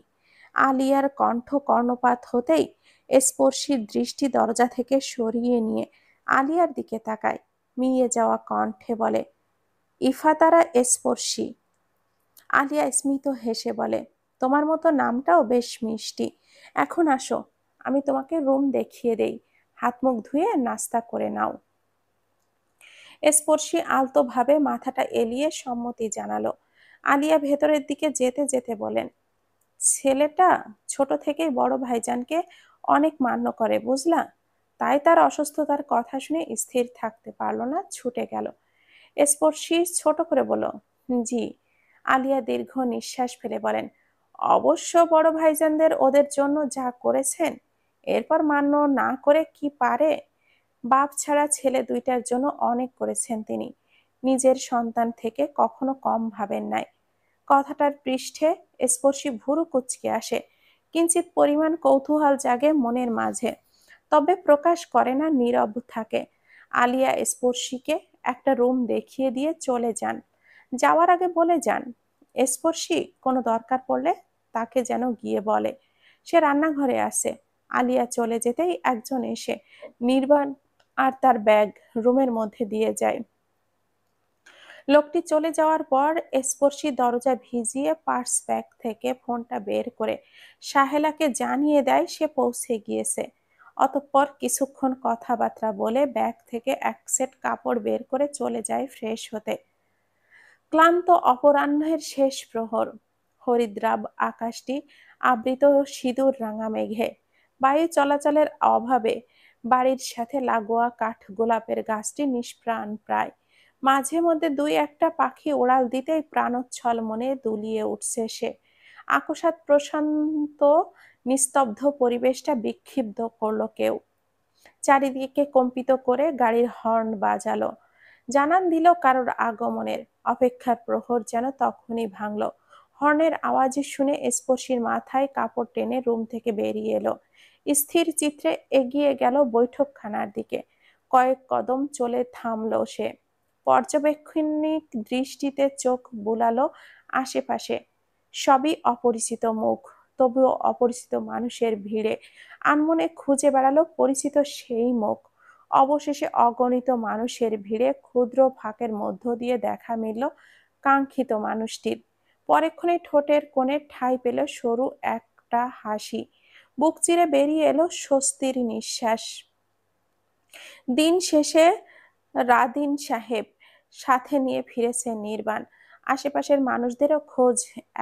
আলিয়ার কণ্ঠ কর্ণপাত হতেই স্পর্শীর দৃষ্টি দরজা থেকে সরিয়ে নিয়ে আলিয়ার দিকে তাকায়, মিয়ে যাওয়া কণ্ঠে বলে, ইফাতারা স্পর্শী। আলিয়া স্মিত হেসে বলে, তোমার মতো নামটাও বেশ মিষ্টি। এখন আসো, আমি তোমাকে রুম দেখিয়ে দেই, হাত মুখ ধুয়ে নাস্তা করে নাও। স্পর্শী আলতোভাবে মাথাটা এলিয়ে সম্মতি জানালো। আলিয়া ভেতরের দিকে যেতে যেতে বলেন, ছেলেটা ছোট থেকেই বড় ভাইজানকে অনেক মান্য করে বুঝলা, তাই তার অসুস্থতার কথা শুনে স্থির থাকতে পারলো না, ছুটে গেল। স্পর্শী ছোট করে বলল, জি। আলিয়া দীর্ঘ নিঃশ্বাস ফেলে বলেন, অবশ্য বড় ভাইজানদের ওদের জন্য যা করেছেন, এরপর মান্য না করে কি পারে। বাপ ছাড়া ছেলে দুইটার জন্য অনেক করেছেন তিনি, নিজের সন্তান থেকে কখনো কম ভাবেন নাই। কথাটার পৃষ্ঠে স্পর্শী ভুরু কুঁচকে আসে, কিঞ্চিত পরিমাণ কৌতূহল জাগে মনের মাঝে, তবে প্রকাশ করে না, নীরব থাকে। আলিয়া স্পর্শীকে একটা রুম দেখিয়ে দিয়ে চলে যান। যাওয়ার আগে বলে যান, স্পর্শী কোনো দরকার পড়লে তাকে যেন গিয়ে বলে, সে রান্নাঘরে আছে। আলিয়া চলে যেতেই একজন এসে নির্বাণ আর তার ব্যাগ রুমের মধ্যে দিয়ে যায়। লোকটি চলে যাওয়ার পর স্পর্শী দরজা ভিজিয়ে পার্স ব্যাগ থেকে ফোনটা বের করে সাহেলাকে জানিয়ে দেয় সে পৌঁছে গিয়েছে। অতঃপর কিছুক্ষণ কথাবার্তা বলে ব্যাগ থেকে এক সেট কাপড় বের করে চলে যায় ফ্রেশ হতে। ক্লান্ত অপরাহ্নের শেষ প্রহর, হরিদ্রাব আকাশটি আবৃত সিঁদুর রাঙা মেঘে। বায়ু চলাচলের অভাবে বাড়ির সাথে লাগোয়া কাঠ গোলাপের গাছটি নিষ্প্রাণ প্রায়। মাঝে মধ্যে দুই একটা পাখি ওড়াল দিতেই প্রাণোচ্ছল মনে দুলিয়ে উঠছে সে। আকস্মাৎ প্রশান্ত নিস্তব্ধ পরিবেশটা বিক্ষিপ্ত করলো কেউ, চারিদিকে কম্পিত করে গাড়ির হর্ন বাজালো, জানান দিল কারোর আগমনের। অপেক্ষার প্রহর যেন তখনই ভাঙল। হর্নের আওয়াজ শুনে স্পর্শীর মাথায় কাপড় টেনে রুম থেকে বেরিয়ে এলো। স্থির চিত্রে এগিয়ে গেল বৈঠকখানার দিকে। কয়েক কদম চলে থামলো সে, পর্যবেক্ষণিক দৃষ্টিতে চোখ বুলালো আশেপাশে। সবই অপরিচিত মুখ, তবুও অপরিচিত মানুষের ভিড়ে আনমনে খুঁজে বেড়ালো পরিচিত সেই মুখ। অবশেষে অগণিত মানুষের ভিড়ে ক্ষুদ্র ফাঁকের মধ্য দিয়ে দেখা মিলল কাঙ্ক্ষিত মানুষটির। পরেক্ষণে ঠোঁটের কোণে ঠাঁই পেল সরু একটা হাসি, বুক চিরে বেরিয়ে এলো স্বস্তির নিঃশ্বাস। দিন শেষে রাদিন সাহেব সাথে নিয়ে ফিরেছে নির্বাণ। আশেপাশের মানুষদেরও খোঁজ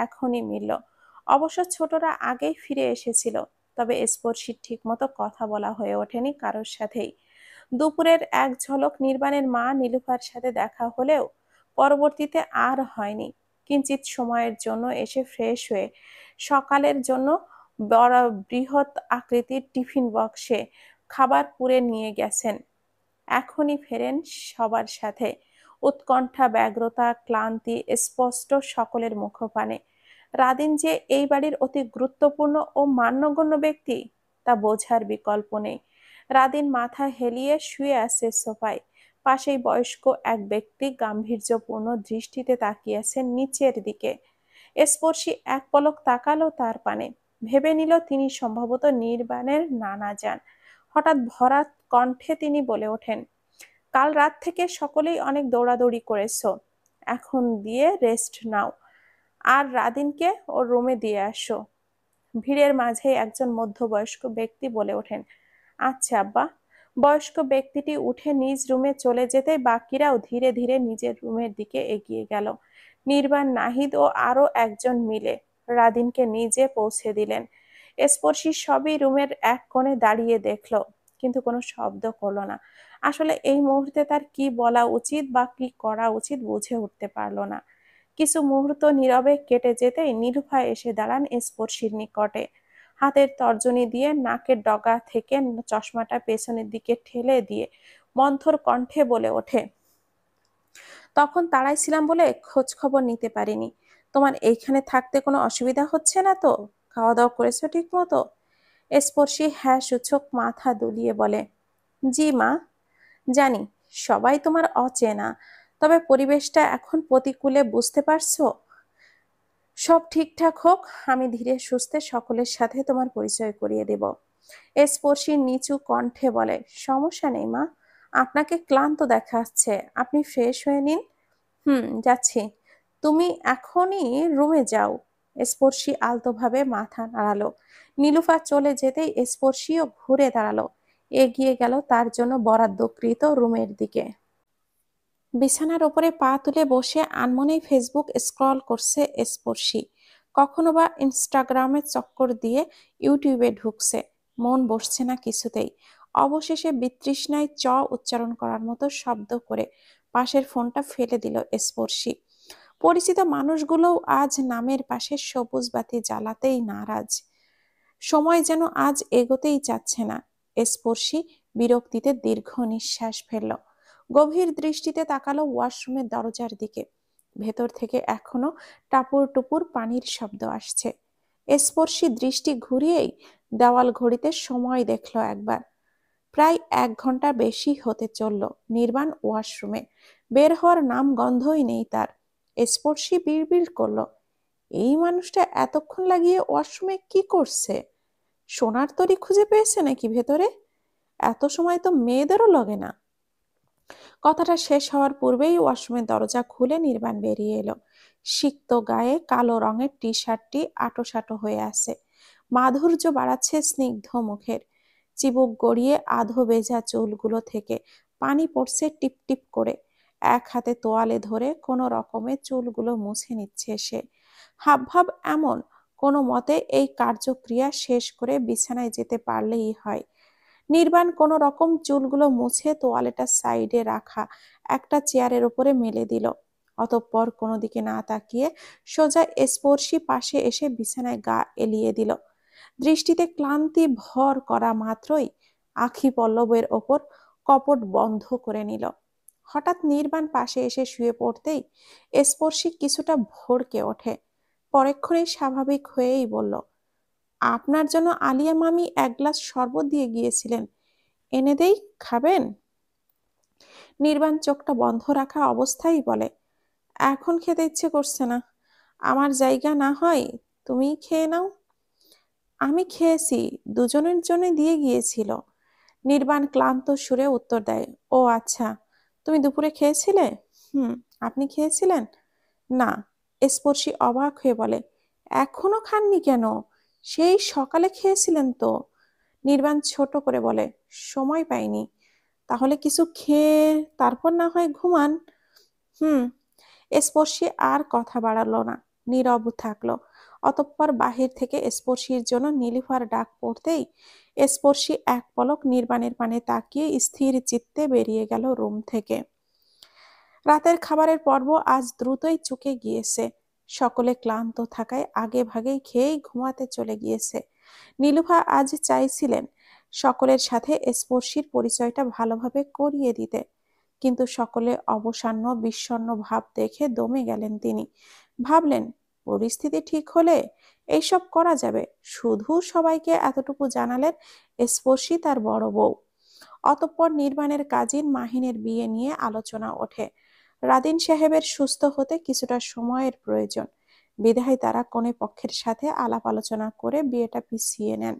এখনই মিলল। অবশ্য ছোটরা আগেই ফিরে এসেছিল, তবে স্পর্শীর ঠিকমতো কথা বলা হয়ে ওঠেনি কারোর সাথেই। দুপুরের এক ঝলক নির্বাণের মা নীলুফার সাথে দেখা হলেও পরবর্তীতে আর হয়নি। কিঞ্চিত সময়ের জন্য এসে ফ্রেশ হয়ে সকালের জন্য বড় বৃহৎ আকৃতির টিফিন বক্সে খাবার পুরে নিয়ে গেছেন। এখনই ফেরেন সবার সাথে। উৎকণ্ঠা, ব্যগ্রতা, ক্লান্তি স্পষ্ট সকলের মুখপানে। রাদিন যে এই বাড়ির অতি গুরুত্বপূর্ণ ও মান্যগণ্য ব্যক্তি, তা বোঝার বিকল্প নেই। রাদিন মাথা হেলিয়ে শুয়ে আছে সোফায়। পাশেই বয়স্ক এক ব্যক্তি গাম্ভীর্যপূর্ণ দৃষ্টিতে তাকিয়েছেন নিচের দিকে। স্পর্শী এক পলক তাকালো তার পানে। ভেবে নিল তিনি সম্ভবত নির্বাণের নানা যান। হঠাৎ ভরা কণ্ঠে তিনি বলে ওঠেন, কাল রাত থেকে সকলেই অনেক দৌড়াদৌড়ি করেছো, এখন দিয়ে রেস্ট নাও, আর রাদিনকে ওর রুমে দিয়ে আসো। ভিড়ের মাঝে একজন মধ্যবয়স্ক ব্যক্তি বলে ওঠেন, আচ্ছা আব্বা। বয়স্ক ব্যক্তিটি উঠে নিজ রুমে চলে যেতে বাকিরাও ধীরে ধীরে নিজের রুমের দিকে এগিয়ে গেল। নির্বাণ, নাহিদ ও আরো একজন মিলে রাদিনকে নিজে পৌঁছে দিলেন। স্পর্শী সবই রুমের এক কোণে দাঁড়িয়ে দেখলো, কিন্তু কোনো শব্দ করলো না। আসলে এই মুহূর্তে তার কি বলা উচিত বা কি করা উচিত বুঝে উঠতে পারলো না। কিছু মুহূর্ত নীরবে কেটে যেতেই নীলুফা এসে দাঁড়ান স্পর্শীর নিকটে। হাতের তর্জনী দিয়ে নাকের ডগা থেকে চশমাটা পেছনের দিকে ঠেলে দিয়ে মন্থর কণ্ঠে বলে ওঠে, তখন তাড়ায় ছিলাম বলে খোঁজ খবর নিতে পারিনি। তোমার এইখানে থাকতে কোনো অসুবিধা হচ্ছে না তো? খাওয়া দাওয়া করেছো ঠিক মতো? স্পর্শী হ্যাঁ সূচক মাথা দুলিয়ে বলে, জি মা, জানি সবাই তোমার অচেনা, তবে পরিবেশটা এখন প্রতিকূলে, বুঝতে পারছো। সব ঠিকঠাক হোক, আমি ধীরে সুস্থে সকলের সাথে তোমার পরিচয় করিয়ে দেব। স্পর্শী নিচু কণ্ঠে বলে, সমস্যা নেই মা, আপনাকে ক্লান্ত দেখাচ্ছে, আপনি ফ্রেশ হয়ে নিন। যাচ্ছি, তুমি এখনই রুমে যাও। স্পর্শী আলতোভাবে মাথা নাড়ালো। নীলুফা চলে যেতেই স্পর্শীও ঘুরে দাঁড়ালো, এগিয়ে গেল তার জন্য বরাদ্দকৃত রুমের দিকে। বিছানার ওপরে পা তুলে বসে আনমনেই ফেসবুক স্ক্রল করছে স্পর্শী। কখনো বা ইনস্টাগ্রামে চক্কর দিয়ে ইউটিউবে ঢুকছে। মন বসছে না কিছুতেই। অবশেষে বিতৃষ্ণায় চ উচ্চারণ করার মতো শব্দ করে পাশের ফোনটা ফেলে দিল স্পর্শী। পরিচিত মানুষগুলোও আজ নামের পাশে সবুজ বাতি জ্বালাতেই নারাজ। সময় যেন আজ এগোতেই চাচ্ছে না। স্পর্শী বিরক্তিতে দীর্ঘ নিঃশ্বাস ফেলল। গভীর দৃষ্টিতে তাকালো ওয়াশরুমের দরজার দিকে। ভেতর থেকে এখনো টাপুর টুপুর পানির শব্দ আসছে। স্পর্শী দৃষ্টি ঘুরিয়েই দেওয়াল ঘড়িতে সময় দেখলো একবার। প্রায় 1 ঘন্টা বেশি হতে চলল নির্বাণ ওয়াশরুমে। বের হওয়ার নাম গন্ধই নেই তার। স্পর্শী বিড়বিড় করলো, এই মানুষটা এতক্ষণ লাগিয়ে ওয়াশরুমে কি করছে? সোনার তরী খুঁজে পেয়েছে নাকি ভেতরে? এত সময় তো মেয়েদেরও লাগে না। কথাটা শেষ হওয়ার পূর্বেই ওয়াশরুমের দরজা খুলে নির্বাণ বেরিয়ে এলো। সিক্ত গায়ে কালো রঙের টি শার্টটি আঁটোসাঁটো হয়ে আছে। মাধুর্য বাড়াচ্ছে স্নিগ্ধ মুখের। চিবুক গড়িয়ে আধো ভেজা চুলগুলো থেকে পানি পড়ছে টিপ টিপ করে। এক হাতে তোয়ালে ধরে কোনো রকমে চুলগুলো মুছে নিচ্ছে সে। হাবভাব এমন, কোনো মতে এই কার্যক্রিয়া শেষ করে বিছানায় যেতে পারলেই হয়। নির্বাণ কোনো রকম চুলগুলো মুছে তোয়ালেটা সাইডে রাখা একটা চেয়ারের উপরে মেলে দিল। অতঃপর কোনো দিকে না তাকিয়ে সোজা স্পর্শী পাশে এসে বিছানায় গা এলিয়ে দিল। দৃষ্টিতে ক্লান্তি ভর করা মাত্রই আখি পল্লবের ওপর কপট বন্ধ করে নিল। হঠাৎ নির্বাণ পাশে এসে শুয়ে পড়তেই স্পর্শী কিছুটা ভড়কে ওঠে। পরক্ষণেই স্বাভাবিক হয়েই বলল, আপনার জন্য আলিয়া মামি 1 গ্লাস শরবত দিয়ে গিয়েছিলেন, এনে দেই, খাবেন? নির্বাণ চোখটা বন্ধ রাখা অবস্থায় বলে, এখন খেতে ইচ্ছে করছে না, আমার জায়গা না হয় তুমিই খেয়ে নাও। আমি খেয়েছি, দুজনের জন্য দিয়ে গিয়েছিল। নির্বাণ ক্লান্ত সুরে উত্তর দেয়, ও আচ্ছা, তুমি দুপুরে খেয়েছিলে? হুম, আপনি খেয়েছিলেন? না। স্পর্শী অবাক হয়ে বলে, এখনো খাননি কেন? সেই সকালে খেয়েছিলেন তো। নির্বাণ ছোট করে বলে, সময় পাইনি। তাহলে কিছু খেয়ে তারপর না হয় ঘুমান। হুম। স্পর্শী আর কথা বাড়ালো না, নীরব থাকলো। অতঃপর বাহির থেকে স্পর্শীর জন্য নীলিফার ডাক পড়তেই স্পর্শী এক পলক নির্বাণের পানে তাকিয়ে স্থির চিত্তে বেরিয়ে গেল রুম থেকে। রাতের খাবারের পর্ব আজ দ্রুতই চুকে গিয়েছে। সকলে ক্লান্ত থাকায় আগে ভাগেই খেয়েই ঘুমাতে চলে গিয়েছে। নীলুফা আজ চাইছিলেন সকলের সাথে স্পর্শীর পরিচয়টা ভালোভাবে করিয়ে দিতে, কিন্তু সকলে অবসান্ন বিষণ্ণ ভাব দেখে দমে গেলেন তিনি। ভাবলেন, পরিস্থিতি ঠিক হলে এইসব করা যাবে। শুধু সবাইকে এতটুকু জানালেন স্পর্শী তার বড় বউ। অতঃপর নির্বাণের কাজিন মাহিনের বিয়ে নিয়ে আলোচনা ওঠে। রাদিন সাহেবের সুস্থ হতে কিছুটা সময়ের প্রয়োজন, বিধায় তারা কনে পক্ষের সাথে আলাপ আলোচনা করে বিয়েটা পিছিয়ে নেন।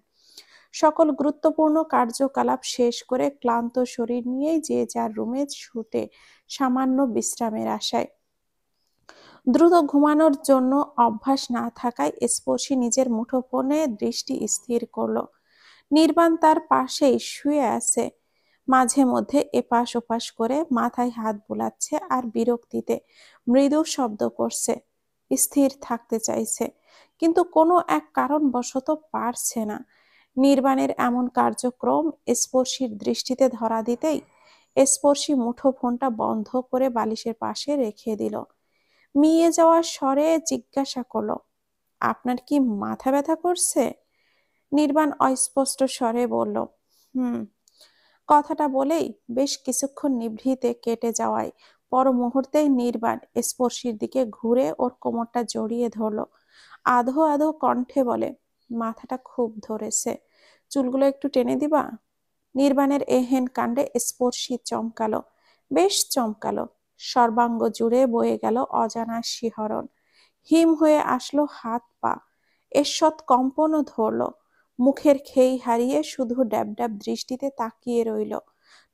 সকল গুরুত্বপূর্ণ কার্যকলাপ শেষ করে ক্লান্ত শরীর নিয়েই যে যার রুমে ছুটে সামান্য বিশ্রামের আশায়। দ্রুত ঘুমানোর জন্য অভ্যাস না থাকায় স্পর্শী নিজের মুঠোফোনে দৃষ্টি স্থির করল। নির্বাণ তার পাশেই শুয়ে আছে, মাঝে মধ্যে এপাশ ওপাশ করে মাথায় হাত বুলাচ্ছে আর বিরক্তিতে মৃদু শব্দ করছে। স্থির থাকতে চাইছে, কিন্তু কোনো এক কারণবশত পারছে না। নির্বাণের এমন কার্যক্রম স্পর্শীর দৃষ্টিতে ধরা দিতেই স্পর্শী মুঠোফোনটা বন্ধ করে বালিশের পাশে রেখে দিল। মিয়ে যাওয়ার স্বরে জিজ্ঞাসা করলো, আপনার কি মাথা ব্যথা করছে? নির্বাণ অস্পষ্ট স্বরে বলল, হুম। কথাটা বলেই বেশ কিছুক্ষণ নিভৃতে কেটে যাওয়ায় পর মুহূর্তেই নির্বাণ স্পর্শীর দিকে ঘুরে ওর কোমরটা জড়িয়ে ধরল। আধো আধো কণ্ঠে বলে, মাথাটা খুব ধরেছে, চুলগুলো একটু টেনে দিবা? নির্বাণের এহেন কাণ্ডে স্পর্শী চমকালো, বেশ চমকালো। সর্বাঙ্গ জুড়ে বয়ে গেল অজানা শিহরণ। হিম হয়ে আসলো হাত পা, এষৎ কম্পনও ধরল। মুখের খেই হারিয়ে শুধু ড্যাব ড্যাব দৃষ্টিতে তাকিয়ে রইল।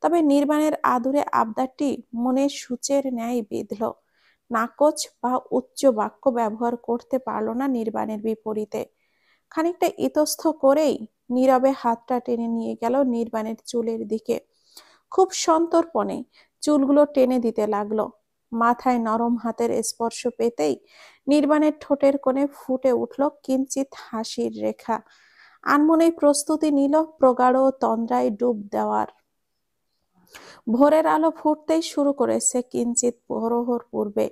তবে নির্বাণের আদুরে আবদারটি মনে সূচের ন্যায় বিঁধল। নাকচ বা উচ্চ বাক্য ব্যবহার করতে পারল না নির্বাণের বিপরীতে। খানিকটা ইতস্থ করেই নীরবে হাতটা টেনে নিয়ে গেল নির্বাণের চুলের দিকে। খুব সন্তর্পণে চুলগুলো টেনে দিতে লাগলো। মাথায় নরম হাতের স্পর্শ পেতেই নির্বাণের ঠোঁটের কোণে ফুটে উঠল কিঞ্চিত হাসির রেখা। আনমনেই প্রস্তুতি নিল প্রগাঢ় তন্দ্রায় ডুব দেওয়ার। ভোরের আলো ফুটতেই শুরু করেছে কিঞ্চিত প্রহর পূর্বে।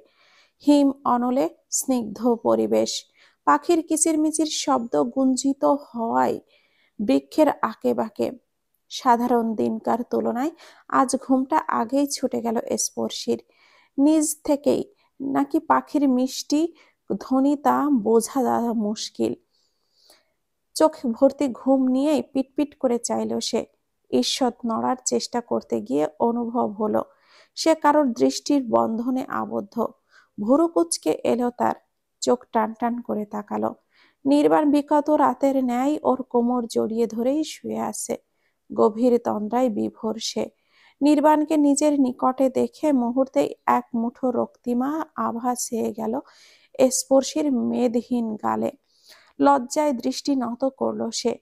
হিম অনলে স্নিগ্ধ পরিবেশ, পাখির কিচিরমিচির শব্দ গুঞ্জিত হওয়ায় বৃক্ষের আঁকে বাঁকে। সাধারণ দিনকার তুলনায় আজ ঘুমটা আগেই ছুটে গেল স্পর্শীর। নিজ থেকেই নাকি পাখির মিষ্টি ধ্বনি তা বোঝা মুশকিল। চোখ ভর্তি ঘুম নিয়েই পিটপিট করে চাইল সে। ঈষৎ নড়ার চেষ্টা করতে গিয়ে অনুভব হলো সে কারোর দৃষ্টির বন্ধনে আবদ্ধ। ভুরু কুঁচকে এলো তার, চোখ টান টান করে তাকালো। নির্বাণ বিগত রাতের ন্যায় ওর কোমর জড়িয়ে ধরেই শুয়ে আছে। গভীর তন্দ্রায় বিভোর সে। নির্বাণকে নিজের নিকটে দেখে মুহূর্তেই এক মুঠো রক্তিমা আভা ছেয়ে গেল স্পর্শীর মেদহীন গালে। লজ্জায় দৃষ্টি নত করল সে।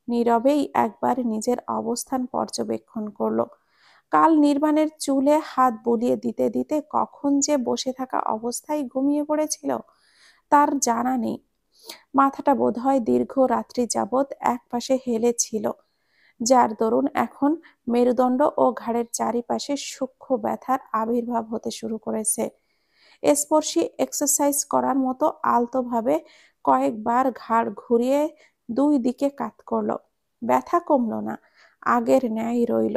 নীরবেই একবার নিজের অবস্থান পর্যবেক্ষণ করল। কাল নির্বাণের চুলে হাত বুলিয়ে দিতে দিতে কখন যে বসে থাকা অবস্থায় ঘুমিয়ে পড়েছিল তার জানা নেই। মাথাটা বোধহয় দীর্ঘ রাত্রি যাবৎ এক পাশে হেলে ছিল, যার দরুন এখন মেরুদণ্ড ও ঘাড়ের চারিপাশে সূক্ষ্ম ব্যথার আবির্ভাব হতে শুরু করেছে। স্পর্শী এক্সারসাইজ করার মতো আলতোভাবে কয়েকবার ঘাড় ঘুরিয়ে দুই দিকে কাত করল। ব্যথা কমল না, আগের ন্যায় রইল।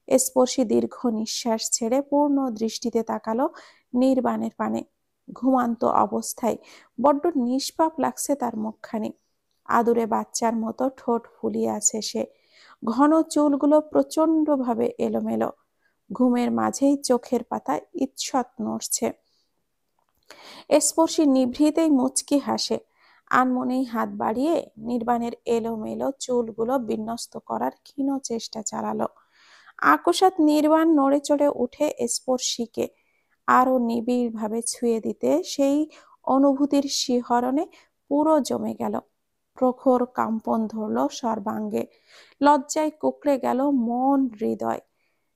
স্পর্শী দীর্ঘ নিঃশ্বাস ছেড়ে পূর্ণ দৃষ্টিতে তাকালো নির্বাণের পানে। ঘুমান্ত অবস্থায় বড্ড নিষ্পাপ লাগছে তার মুখখানি। আদুরে বাচ্চার মতো ঠোঁট ফুলিয়ে আছে সে। ঘন চুলগুলো প্রচন্ডভাবে এলোমেলো। ঘুমের মাঝেই চোখের পাতা ঈষৎ নড়ছে। স্পর্শী নিভৃতেই মুচকি হাসে। আনমনেই হাত বাড়িয়ে নির্বাণের এলোমেলো চুলগুলো বিন্যস্ত করার ক্ষীণ চেষ্টা চালালো। আকস্মাৎ নির্বাণ নড়ে চড়ে উঠে স্পর্শীকে আরো নিবিড়ভাবে ছুঁয়ে দিতে সেই অনুভূতির শিহরণে পুরো জমে গেল। প্রখর কম্পন ধরল সর্বাঙ্গে। লজ্জায় কুঁকড়ে গেল মন হৃদয়।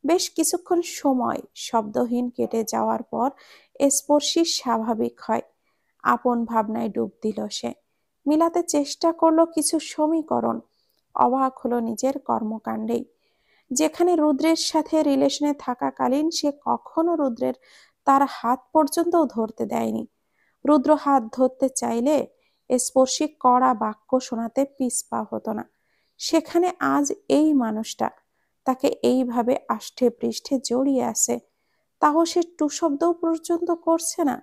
বেশ কিছুক্ষণ সময় শব্দহীন কেটে যাওয়ার পর স্পর্শী স্বাভাবিক হয়। আপন ভাবনায় ডুব দিল সে। মিলাতে চেষ্টা করলো কিছু সমীকরণ। অবাক হলো নিজের কর্মকাণ্ডেই। যেখানে রুদ্রের সাথে রিলেশনে থাকাকালীন সে কখনো রুদ্রের তার হাত পর্যন্তও ধরতে দেয়নি। রুদ্র হাত ধরতে চাইলে স্পর্শী কড়া বাক্য শোনাতে পিছপা হতো না। সেখানে আজ এই মানুষটা তাকে এইভাবে আষ্টে পৃষ্ঠে জড়িয়ে আছে, তাও সে টু শব্দও পর্যন্ত করছে না।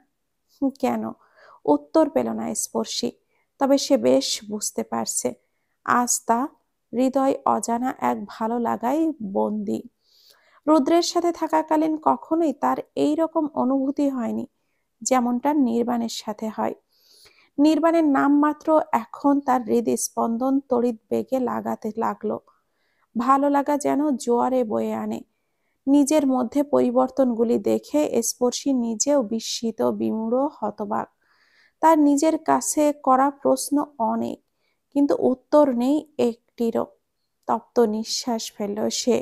কেন? উত্তর পেল না স্পর্শী। তবে সে বেশ বুঝতে পারছে আজ তা হৃদয় অজানা এক ভালো লাগাই বন্দী। রুদ্রের সাথে থাকাকালীন কখনোই তার এই রকম অনুভূতি হয়নি যেমনটা নির্বাণের সাথে হয়। নির্বাণের নাম মাত্র এখন তার হৃদস্পন্দন তড়িৎ বেগে লাগাতে লাগলো। ভালো লাগা যেন জোয়ারে বয়ে আনে। নিজের মধ্যে পরিবর্তনগুলি দেখে স্পর্শী নিজেও বিস্মিত, বিমূঢ়, হতবাক। তার নিজের কাছে করা প্রশ্ন অনেক, কিন্তু উত্তর নেই একটিরও। তপ্ত নিঃশ্বাস ফেলল সে।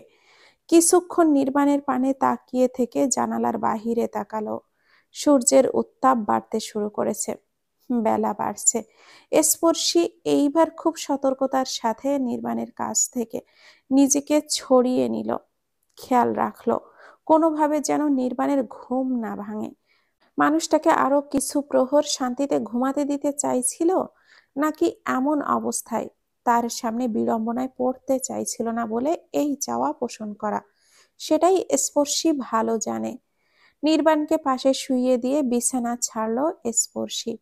কিছুক্ষণ নির্বাণের পানে তাকিয়ে থেকে জানালার বাহিরে তাকালো। সূর্যের উত্তাপ বাড়তে শুরু করেছে, বেলা বাড়ছে। স্পর্শী এইবার খুব সতর্কতার সাথে নির্বাণের কাছ থেকে নিজেকে ছড়িয়ে নিল। খেয়াল রাখলো কোনোভাবে যেন নির্বাণের ঘুম না ভাঙে। মানুষটাকে আরো কিছু প্রহর শান্তিতে ঘুমাতে দিতে চাইছিল, নাকি এমন অবস্থায় তার সামনে বিড়ম্বনায় পড়তে চাইছিল না বলে এই চাওয়া পোষণ করা, সেটাই স্পর্শী ভালো জানে। নির্বাণকে পাশে শুইয়ে দিয়ে বিছানা ছাড়ল স্পর্শী।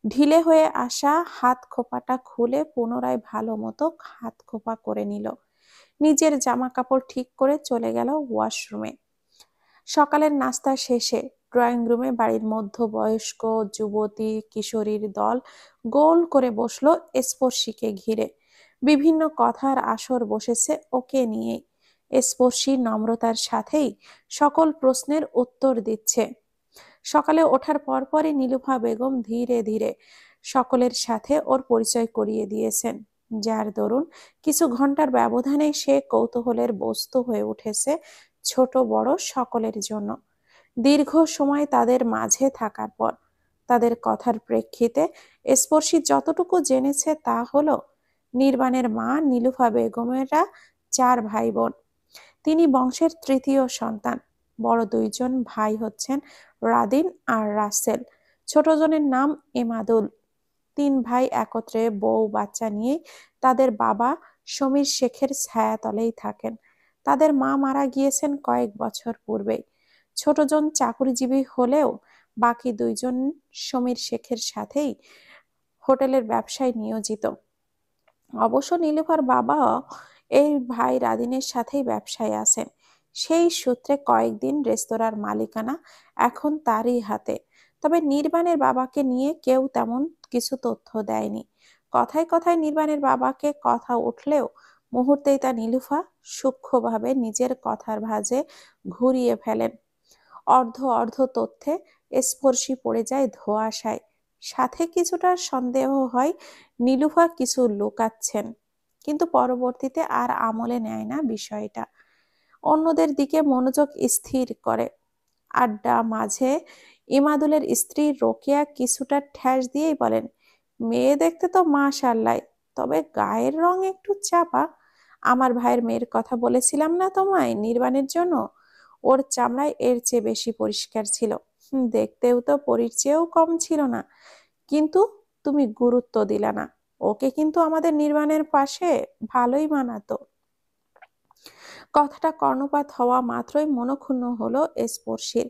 ঢিলে হয়ে আসা হাত খোপাটা খুলে পুনরায় ভালো মতো হাত খোপা করে নিল। নিজের জামা কাপড় ঠিক করে চলে গেল ওয়াশরুমে। সকালের নাস্তা শেষে ড্রয়িং রুমে বাড়ির মধ্যবয়স্ক যুবতী কিশোরীর দল গোল করে বসলো স্পর্শীকে ঘিরে। বিভিন্ন কথার আসর বসেছে ওকে নিয়ে। স্পর্শী নম্রতার সাথেই সকল প্রশ্নের উত্তর দিচ্ছে। সকালে ওঠার পরপরই নীলুফা বেগম ধীরে ধীরে সকলের সাথে ওর পরিচয় করিয়ে দিয়েছেন, যার দরুন কিছু ঘন্টার ব্যবধানে সে কৌতূহলের বস্তু হয়ে উঠেছে ছোট বড় সকলের জন্য। দীর্ঘ সময় তাদের মাঝে থাকার পর তাদের কথার প্রেক্ষিতে স্পর্শী যতটুকু জেনেছে তা হলো নির্বাণের মা নীলুফা বেগমেরা 4 ভাই বোন। তিনি বংশের তৃতীয় সন্তান। বড় দুইজন ভাই হচ্ছেন রাদিন আর রাসেল। ছোট জনের নাম এমাদুল। 3 ভাই একত্রে বউ বাচ্চা নিয়ে তাদের বাবা সমীর শেখের ছায়াতলেই থাকেন। তাদের মা মারা গিয়েছেন কয়েক বছর পূর্বেই। ছোট জন চাকুরিজীবী হলেও বাকি দুইজন সমীর শেখের সাথেই হোটেলের ব্যবসায় নিয়োজিত। অবশ্য নীলুফার বাবাও এই ভাই রাদিনের সাথেই ব্যবসায় আছেন। সেই সূত্রে কয়েকদিন রেস্তোরাঁর মালিকানা এখন তারই হাতে। তবে নির্বাণের বাবাকে নিয়ে কেউ তেমন কিছু তথ্য দেয়নি। কথায় কথায় নির্বাণের বাবাকে কথা উঠলেও মুহূর্তেই তা নীলুফা সূক্ষ্মভাবে নিজের কথার ভাঁজে ঘুরিয়ে ফেলেন। অর্ধ অর্ধ তথ্যে স্পর্শী পড়ে যায় ধোঁয়াশায়। সাথে কিছুটা সন্দেহ হয় নীলুফা কিছু লুকাচ্ছেন, কিন্তু পরবর্তীতে আর আমলে নেয় না বিষয়টা। অন্যদের দিকে মনোযোগ স্থির করে। আড্ডা মাঝে ইমাদুলের স্ত্রী রোকেয়া কিছুটা ঠেস দিয়েই বলেন, মেয়ে দেখতে তো মাশাআল্লাহ, তবে গায়ের রং একটু চাপা। আমার ভাইয়ের মেয়ের কথা বলেছিলাম না তোমায় নির্বাণের জন্য, ওর চামড়ায় এর চেয়ে বেশি পরিষ্কার ছিল। দেখতেও তো পরীর চেয়েও কম ছিল না, কিন্তু তুমি গুরুত্ব দিলা না। ওকে কিন্তু আমাদের নির্বাণের পাশে ভালোই মানাতো। কথাটা কর্ণপাত হওয়া মাত্রই মনক্ষুণ্ণ হলো স্পর্শীর।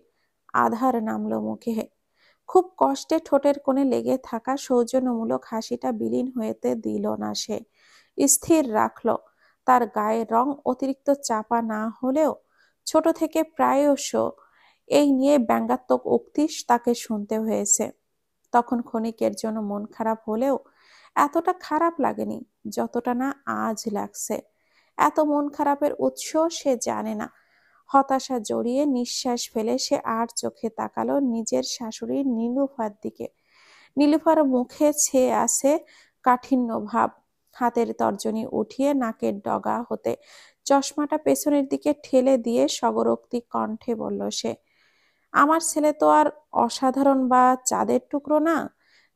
আধার নামলো মুখে। খুব কষ্টে ঠোঁটের কোণে লেগে থাকা সৌজন্যমূলক হাসিটা বিলীন হতে দিল না সে। স্থির রাখলো তার গায়ের রং অতিরিক্ত চাপা না হলেও ছোট থেকে প্রায়শ এই নিয়ে ব্যঙ্গাত্মক উক্তি তাকে শুনতে হয়েছে। তখন ক্ষণিকের জন্য মন খারাপ হলেও এতটা খারাপ লাগেনি যতটা না আজ লাগছে। এত মন খারাপের উৎস সে জানে না। হতাশা জড়িয়ে নিঃশ্বাস ফেলে সে আর চোখে তাকালো নিজের শাশুড়ি নীলুফার দিকে। নীলুফার মুখে ছেয়ে আছে কাঠিন্য ভাব। হাতের তর্জনী উঠিয়ে নাকের ডগা হতে চশমাটা পেছনের দিকে ঠেলে দিয়ে সগরোক্তি কণ্ঠে বলল সে, আমার ছেলে তো আর অসাধারণ বা চাঁদের টুকরো না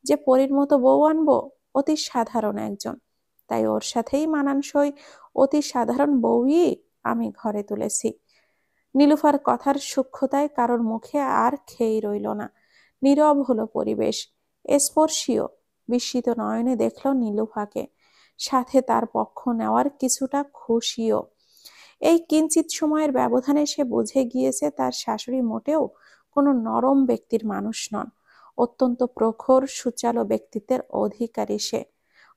যে পরীর মতো বউ আনবো। অতি সাধারণ একজন, তাই ওর সাথেই মানানসই অতি সাধারণ বউই আমি ঘরে তুলেছি। নীলুফার কথার সূক্ষ্মতায় কারোর মুখে আর খেই রইল না। নীরব হলো পরিবেশ। স্পর্শীয় বিস্মিত নয়নে দেখল নীলুফাকে, সাথে তার পক্ষ নেওয়ার কিছুটা খুশিও। এই কিঞ্চিত সময়ের ব্যবধানে সে বুঝে গিয়েছে তার শাশুড়ি মোটেও কোনো নরম ব্যক্তির মানুষ নন। অত্যন্ত প্রখর সুচালো ব্যক্তিত্বের অধিকারী সে।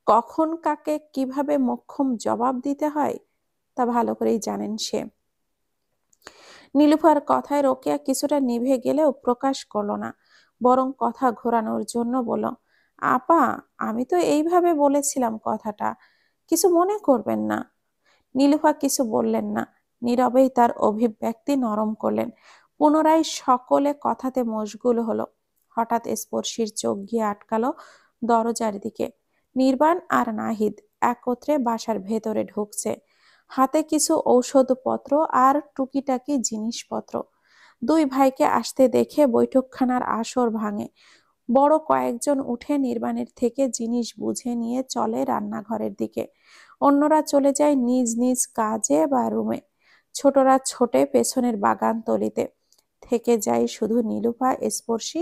কখন কাকে কিভাবে মোক্ষম জবাব দিতে হয় তা ভালো করেই জানেন সে। নীলুফার কথায় রোকেয়া কিছুটা নিভে গেলেও প্রকাশ করল না, বরং কথা ঘোরানোর জন্য বলল, আপা, আমি তো এইভাবে বলেছিলাম কথাটা, কিছু মনে করবেন না। নীলুফা কিছু বললেন না, নীরবেই তার অভিব্যক্তি নরম করলেন। পুনরায় সকলে কথাতে মশগুল হলো। হঠাৎ স্পর্শীর চোখ গিয়ে আটকালো দরজার দিকে। নির্বাণ আর নাহিদ একত্রে বাসার ভেতরে ঢুকছে, হাতে কিছু ঔষধপত্র আর টুকিটাকি জিনিসপত্র। দুই ভাইকে আসতে দেখে বৈঠকখানার আসর ভাঙে। বড় কয়েকজন উঠে নির্বাণের থেকে জিনিস বুঝে নিয়ে চলে রান্নাঘরের দিকে। অন্যরা চলে যায় নিজ নিজ কাজে বা রুমে। ছোটরা ছোটে পেছনের বাগান তলিতে। থেকে যায় শুধু নীলুফা, স্পর্শী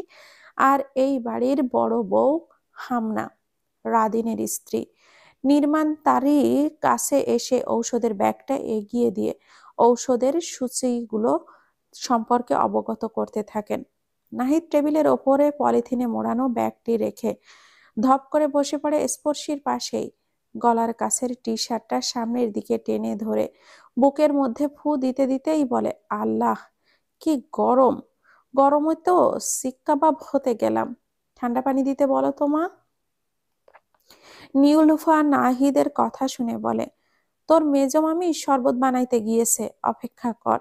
আর এই বাড়ির বড় বউ হামনা, রাদিনের স্ত্রী। নির্মাণ তারই কাছে এসে ঔষধের ব্যাগটা এগিয়ে দিয়ে ঔষধের সূচিগুলো সম্পর্কে অবগত করতে থাকেন। নাহিদ টেবিলের ওপরে পলিথিনে মোড়ানো ব্যাগটি রেখে ধপ করে বসে পড়ে স্পর্শীর পাশেই। গলার কাছের টি শার্টটা সামনের দিকে টেনে ধরে বুকের মধ্যে ফু দিতে দিতেই বলে, আল্লাহ কি গরম! গরমে তো সিক্কাবাব হতে গেলাম। ঠান্ডা পানি দিতে বলো তো মা। নীলুফা নাহিদের কথা শুনে বলে, তোর মেজো মামি শরবত বানাইতে গিয়েছে, অপেক্ষা কর।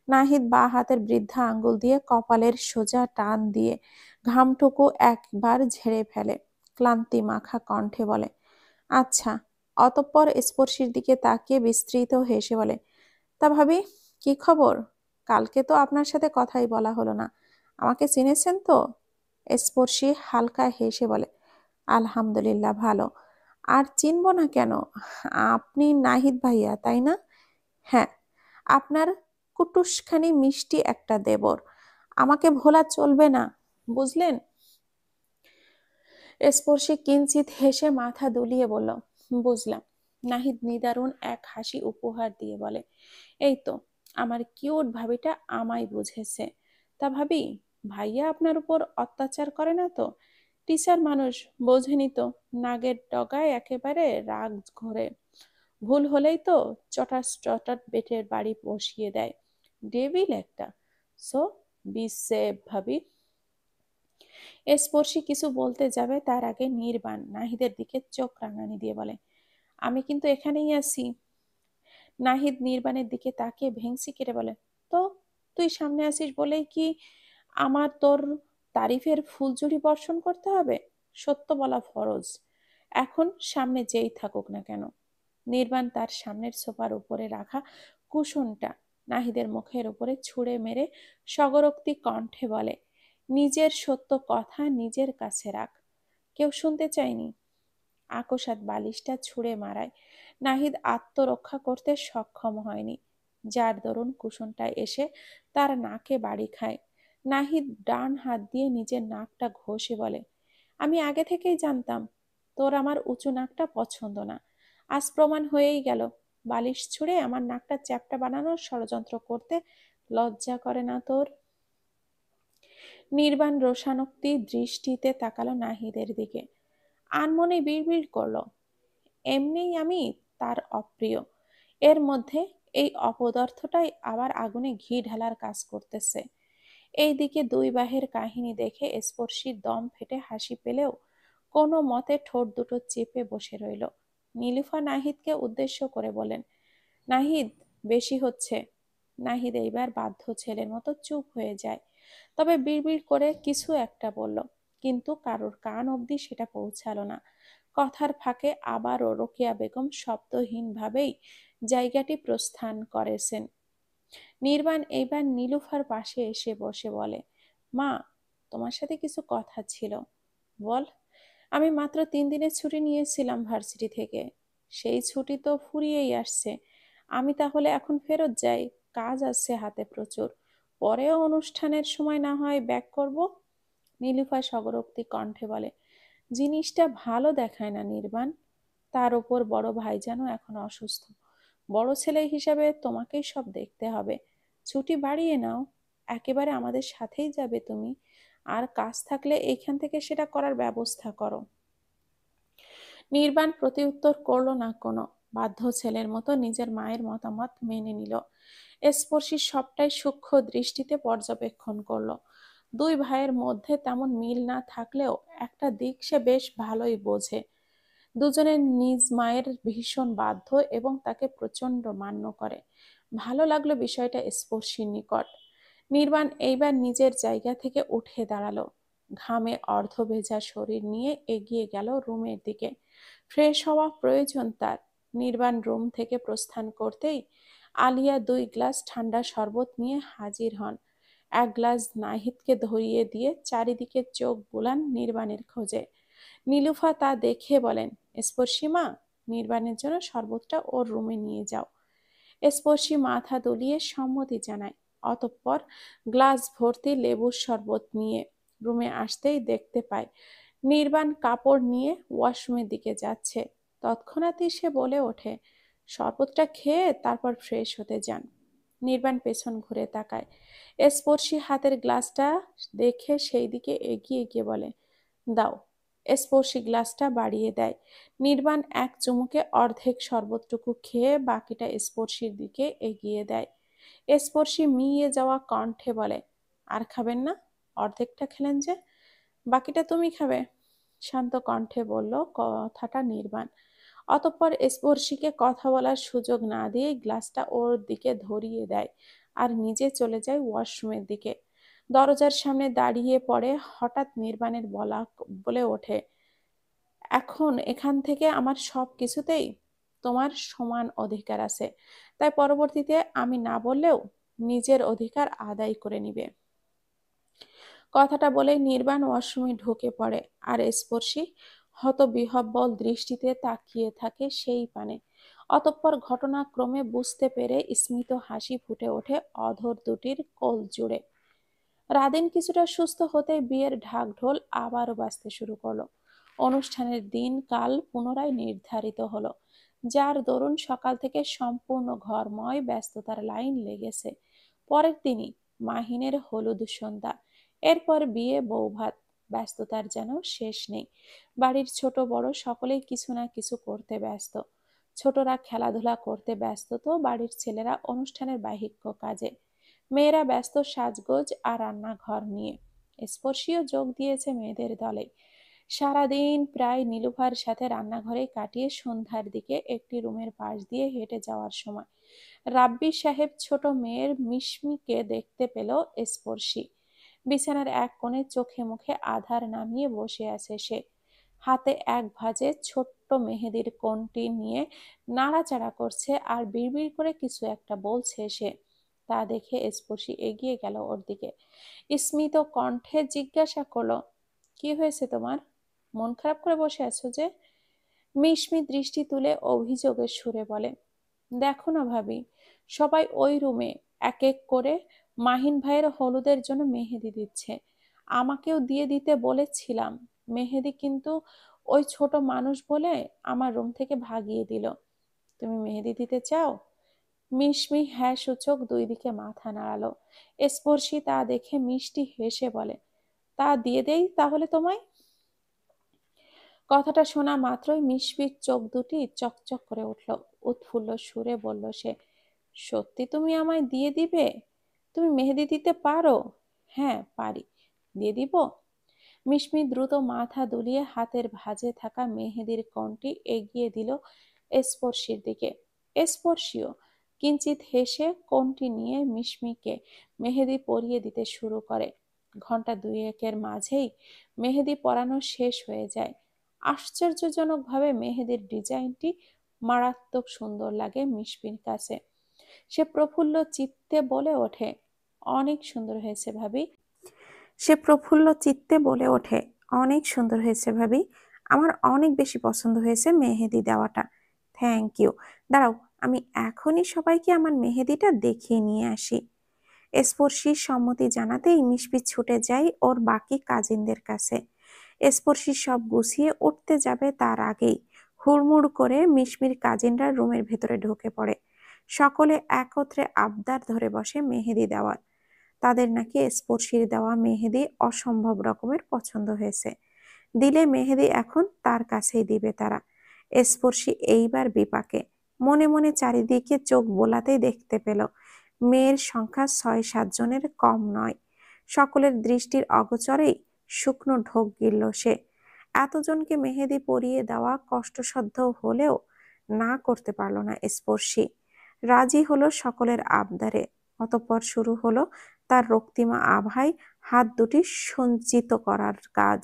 নাহিদ বা হাতের বৃদ্ধা আঙ্গুল দিয়ে কপালের সোজা টান দিয়ে ঘামটুকু একবার ঝেড়ে ফেলে। ক্লান্তি মাখা কণ্ঠে বলে, আচ্ছা। অতঃপর স্পর্শীর দিকে তাকিয়ে বিস্তৃত হেসে বলে, তা ভাবি, কি খবর? কালকে তো আপনার সাথে কথাই বলা হলো না, আমাকে চিনেছেন তো? স্পর্শী হালকা হেসে বলে, আলহামদুলিল্লাহ ভালো। আর চিনব না কেন? আপনি নাহিদ ভাইয়া, তাই না? হ্যাঁ, আপনার কুটুসখানি মিষ্টি একটা দেবর। আমাকে ভোলা চলবে না, বুঝলেন? স্পর্শী কিঞ্চিত হেসে মাথা দুলিয়ে বলল, বুঝলাম। নাহিদ নিদারুণ এক হাসি উপহার দিয়ে বলে, এই তো আমার কিউট ভাবিটা আমায় বুঝেছে। তা ভাবি, ভাইয়া আপনার উপর অত্যাচার করে না তো? টিচার মানুষ, বোঝেনি তো, নাগের ডগায় একেবারে রাগ ঘরে। ভুল হলেই তো চটাস চটাট বেটের বাড়ি বসিয়ে দেয়। ডেভিল একটা। সো বি সেভ ভাবি। স্পর্শী কিছু বলতে যাবে তার আগে নির্বাণ নাহিদের দিকে চোখ রাঙানি দিয়ে বলে, আমি কিন্তু এখানেই আছি। নাহিদ নির্বাণের দিকে তাকিয়ে ভেংসি কেটে বলে, তো তুই সামনে আসিস বলেই কি আমার তোর তারিফের ফুলঝুরি বর্ষণ করতে হবে? সত্য বলা ফরজ, এখন সামনে যেই থাকুক না কেন। নির্বাণ তার সামনের সোফার উপরে রাখা কুশনটা নাহিদের মুখের উপরে ছুঁড়ে মেরে সগরোক্তি কণ্ঠে বলে, নিজের সত্য কথা নিজের কাছে রাখ, কেউ শুনতে চায়নি। আকস্মাৎ বালিশটা ছুঁড়ে মারায় নাহিদ আত্মরক্ষা করতে সক্ষম হয়নি, যার দরুন কুশনটা এসে তার নাকে বাড়ি খায়। নাহিদ ডান হাত দিয়ে নিজের নাকটা ঘষে বলে, আমি আগে থেকেই জানতাম তোর আমার উঁচু নাকটা পছন্দ না। আজ প্রমাণ হয়েই গেল। বালিশ ছুঁড়ে আমার নাকটা চ্যাপ্টা বানানোর ষড়যন্ত্র করতে লজ্জা করে না তোর? নির্বাণ রোষানক্তি দৃষ্টিতে তাকালো নাহিদের দিকে। আনমনে বিড়বিড় করলো, এমনিই আমি তার অপ্রিয়, এর মধ্যে এই অপদার্থটাই আবার আগুনে ঘি ঢালার কাজ করতেছে। এইদিকে দুই বাহের কাহিনী দেখে স্পর্শীর দম ফেটে হাসি পেলেও কোনো মতে ঠোঁট দুটো চেপে বসে রইল। নীলুফা নাহিদকে উদ্দেশ্য করে বলেন, নাহিদ, বেশি হচ্ছে। নাহিদ এইবার বাধ্য ছেলের মতো চুপ হয়ে যায়, তবে বিড়বিড় করে কিছু একটা বলল, কিন্তু কারোর কান অবধি সেটা পৌঁছালো না। কথার ফাঁকে আবারও রোকেয়া বেগম শব্দহীনভাবেই জায়গাটি প্রস্থান করেছেন। নির্বাণ এইবার নীলুফার পাশে এসে বসে বলে, মা, তোমার সাথে কিছু কথা ছিল। বল। আমি মাত্র 3 দিনের ছুটি নিয়েছিলাম ভার্সিটি থেকে। সেই ছুটি তো ফুরিয়েই আসছে। আমি তাহলে এখন ফেরত যাই। কাজ আছে হাতে প্রচুর। পরেও অনুষ্ঠানের সময় না হয় ব্যাক করব। নীলুফা স্বগরোক্তি কণ্ঠে বলে, জিনিসটা ভালো দেখায় না নির্বাণ। তার ওপর বড় ভাইজানও এখন অসুস্থ। বড় ছেলে হিসাবে তোমাকেই সব দেখতে হবে। ছুটি বাড়িয়ে নাও। একেবারে আমাদের সাথেই যাবে তুমি। আর কাজ থাকলে এইখান থেকে সেটা করার ব্যবস্থা করো। নির্বাণ প্রতিউত্তর করল না কোনো। বাধ্য ছেলের মতো নিজের মায়ের মতামত মেনে নিল। স্পর্শী সবটাই সূক্ষ্ম দৃষ্টিতে পর্যবেক্ষণ করলো। দুই ভাইয়ের মধ্যে তেমন মিল না থাকলেও একটা দিক সে বেশ ভালোই বোঝে। দুজনের নিজ মায়ের ভীষণ বাধ্য এবং তাকে প্রচণ্ড মান্য করে। ভালো লাগলো বিষয়টা স্পর্শীর নিকট। নির্বাণ এইবার নিজের জায়গা থেকে উঠে দাঁড়ালো। ঘামে অর্ধভেজা শরীর নিয়ে এগিয়ে গেল রুমের দিকে। ফ্রেশ হওয়া প্রয়োজন তার। নির্বাণ রুম থেকে প্রস্থান করতেই আলিয়া 2 গ্লাস ঠান্ডা শরবত নিয়ে হাজির হন। এক গ্লাস নাহিদকে ধরিয়ে দিয়ে চারিদিকে চোখ বুলান নির্বাণের খোঁজে। নীলুফা তা দেখে বলেন, স্পর্শী মা, নির্বাণের জন্য শরবতটা ওর রুমে নিয়ে যাও। স্পর্শী মাথা দুলিয়ে সম্মতি জানায়। অতঃপর গ্লাস ভর্তি লেবুর শরবত নিয়ে রুমে আসতেই দেখতে পায় নির্বাণ কাপড় নিয়ে ওয়াশরুমের দিকে যাচ্ছে। তৎক্ষণাৎই সে বলে ওঠে, শরবতটা খেয়ে তারপর ফ্রেশ হতে যান। নির্বাণ পেছন ঘুরে তাকায়। স্পর্শী হাতের গ্লাসটা দেখে সেই দিকে এগিয়ে গিয়ে বলে, দাও। স্পর্শী গ্লাসটা বাড়িয়ে দেয়। নির্বাণ এক চুমুকে অর্ধেক শরবতটুকু খেয়ে বাকিটা স্পর্শীর দিকে এগিয়ে দেয়। স্পর্শী মিইয়ে যাওয়া কণ্ঠে বলে, আর খাবেন না? অর্ধেকটা খেলেন যে, বাকিটা তুমি খাবে। শান্ত কণ্ঠে বলল কথাটা নির্বাণ। অতঃপর স্পর্শীকে কথা বলার সুযোগ না দিয়ে গ্লাসটা ওর দিকে ধরিয়ে দেয় আর নিজে চলে যায় ওয়াশরুমের দিকে। দরজার সামনে দাঁড়িয়ে পড়ে হঠাৎ নির্বাণের বলে ওঠে, এখন এখান থেকে আমার সব কিছুতেই তোমার সমান অধিকার আছে। তাই পরবর্তীতে আমি না বললেও নিজের অধিকার আদায় করে নিবে। কথাটা বলেই নির্বাণ ওয়াশরুমে ঢুকে পড়ে আর স্পর্শী হতবিহ্বল দৃষ্টিতে তাকিয়ে থাকে সেই পানে। অতঃপর ঘটনাক্রমে বুঝতে পেরে স্মিত হাসি ফুটে ওঠে অধর দুটির কোল জুড়ে। রাদিন কিছুটা সুস্থ হতেই বিয়ের ঢাকঢোল আবারও বাজতে শুরু করলো। অনুষ্ঠানের দিন কাল পুনরায় নির্ধারিত হলো, যার দরুন সকাল থেকে সম্পূর্ণ ঘরময় ব্যস্ততার লাইন লেগেছে। পরের দিনই মাহিনের হলুদ সন্ধ্যা, এরপর বিয়ে বৌভাত। ব্যস্ততার যেন শেষ নেই। বাড়ির ছোট বড় সকলেই কিছু না কিছু করতে ব্যস্ত। ছোটরা খেলাধুলা করতে ব্যস্ত, তো বাড়ির ছেলেরা অনুষ্ঠানের বাহিক্য কাজে। মেয়েরা ব্যস্ত সাজগোজ আর রান্নাঘর নিয়ে। স্পর্শীও যোগ দিয়েছে মেয়েদের দলে। সারাদিন প্রায় নীলুফার সাথে রান্নাঘরেই কাটিয়ে সন্ধ্যার দিকে একটি রুমের পাশ দিয়ে হেঁটে যাওয়ার সময় রাব্বি সাহেব ছোট মেয়ের মিশমিকে দেখতে পেল স্পর্শী। বিছানার এক কোণে চোখে মুখে আধার নামিয়ে বসে আছে সে। হাতে এক ভাঁজে ছোট্ট মেহেদির কোণটি নিয়ে নাড়াচাড়া করছে আর বিড়বিড় করে কিছু একটা বলছে সে। তা দেখে স্পর্শী এগিয়ে গেল ওর দিকে। স্মিত কণ্ঠে জিজ্ঞাসা করলো, কি হয়েছে তোমার? মন খারাপ করে বসে আছো যে? মিশমি দৃষ্টি তুলে অভিযোগের সুরে বলে, দেখো না ভাবি, সবাই ওই রুমে এক এক করে মাহিন ভাইয়ের হলুদের জন্য মেহেদি দিচ্ছে। আমাকেও দিয়ে দিতে বলেছিলাম মেহেদি, কিন্তু ওই ছোট মানুষ বলে আমার রুম থেকে ভাগিয়ে দিল। তুমি মেহেদি দিতে চাও? মিশমি হ্যাঁ সূচক দুই দিকে মাথা নাড়ালো। স্পর্শী তা দেখে মিষ্টি হেসে বলে, তা দিয়ে দেই তাহলে তোমায়। কথাটা শোনা মাত্রই মিশমির চোখ দুটি চকচক করে উঠল। উৎফুল্ল সুরে বলল সে, সত্যি তুমি আমায় দিয়ে দিবে? তুমি মেহেদি দিতে পারো? হ্যাঁ পারি, দিয়ে দিব। মিশমি দ্রুত মাথা দুলিয়ে হাতের ভাঁজে থাকা মেহেদির কোণটি এগিয়ে দিল স্পর্শীর দিকে। স্পর্শীও কিঞ্চিত হেসে কোণটি নিয়ে মিশমিকে মেহেদি পরিয়ে দিতে শুরু করে। ঘন্টা দুয়েকের মাঝেই মেহেদি পরানো শেষ হয়ে যায়। আশ্চর্যজনকভাবে মেহেদির ডিজাইনটি মারাত্মক সুন্দর লাগে মিশমির কাছে। সে প্রফুল্ল চিত্তে বলে ওঠে, অনেক সুন্দর হয়েছে ভাবি। সে প্রফুল্ল চিত্তে বলে ওঠে, অনেক সুন্দর হয়েছে ভাবি। আমার অনেক বেশি পছন্দ হয়েছে মেহেদি দেওয়াটা। Thank you. দাঁড়াও, আমি এখনই সবাইকে আমার মেহেদিটা দেখিয়ে নিয়ে আসি। স্পর্শীর সম্মতি জানাতেই মিশমি ছুটে যায় ওর বাকি কাজিনদের কাছে। স্পর্শী সব গুছিয়ে উঠতে যাবে তার আগেই হুড়মুড় করে মিশমির কাজিনরা রুমের ভেতরে ঢুকে পড়ে। সকলে একত্রে আবদার ধরে বসে মেহেদি দেওয়ার। তাদের নাকি স্পর্শীর দেওয়া মেহেদি অসম্ভব রকমের পছন্দ হয়েছে। দিলে মেহেদি এখন তার কাছেই দিবে তারা। স্পর্শী এইবার বিপাকে। মনে মনে চারিদিকে চোখ বোলাতেই দেখতে পেল মেয়ের সংখ্যা ৬-৭ জনের কম নয়। সকলের দৃষ্টির অগোচরেই শুকনো ঢোক গিলল সে। এতজনকে মেহেদি পরিয়ে দেওয়া কষ্টসাধ্য হলেও না করতে পারল না স্পর্শী। রাজি হলো সকলের আবদারে। অতঃপর শুরু হলো তার রক্তিমা আভায় হাত দুটি সঞ্চিত করার কাজ।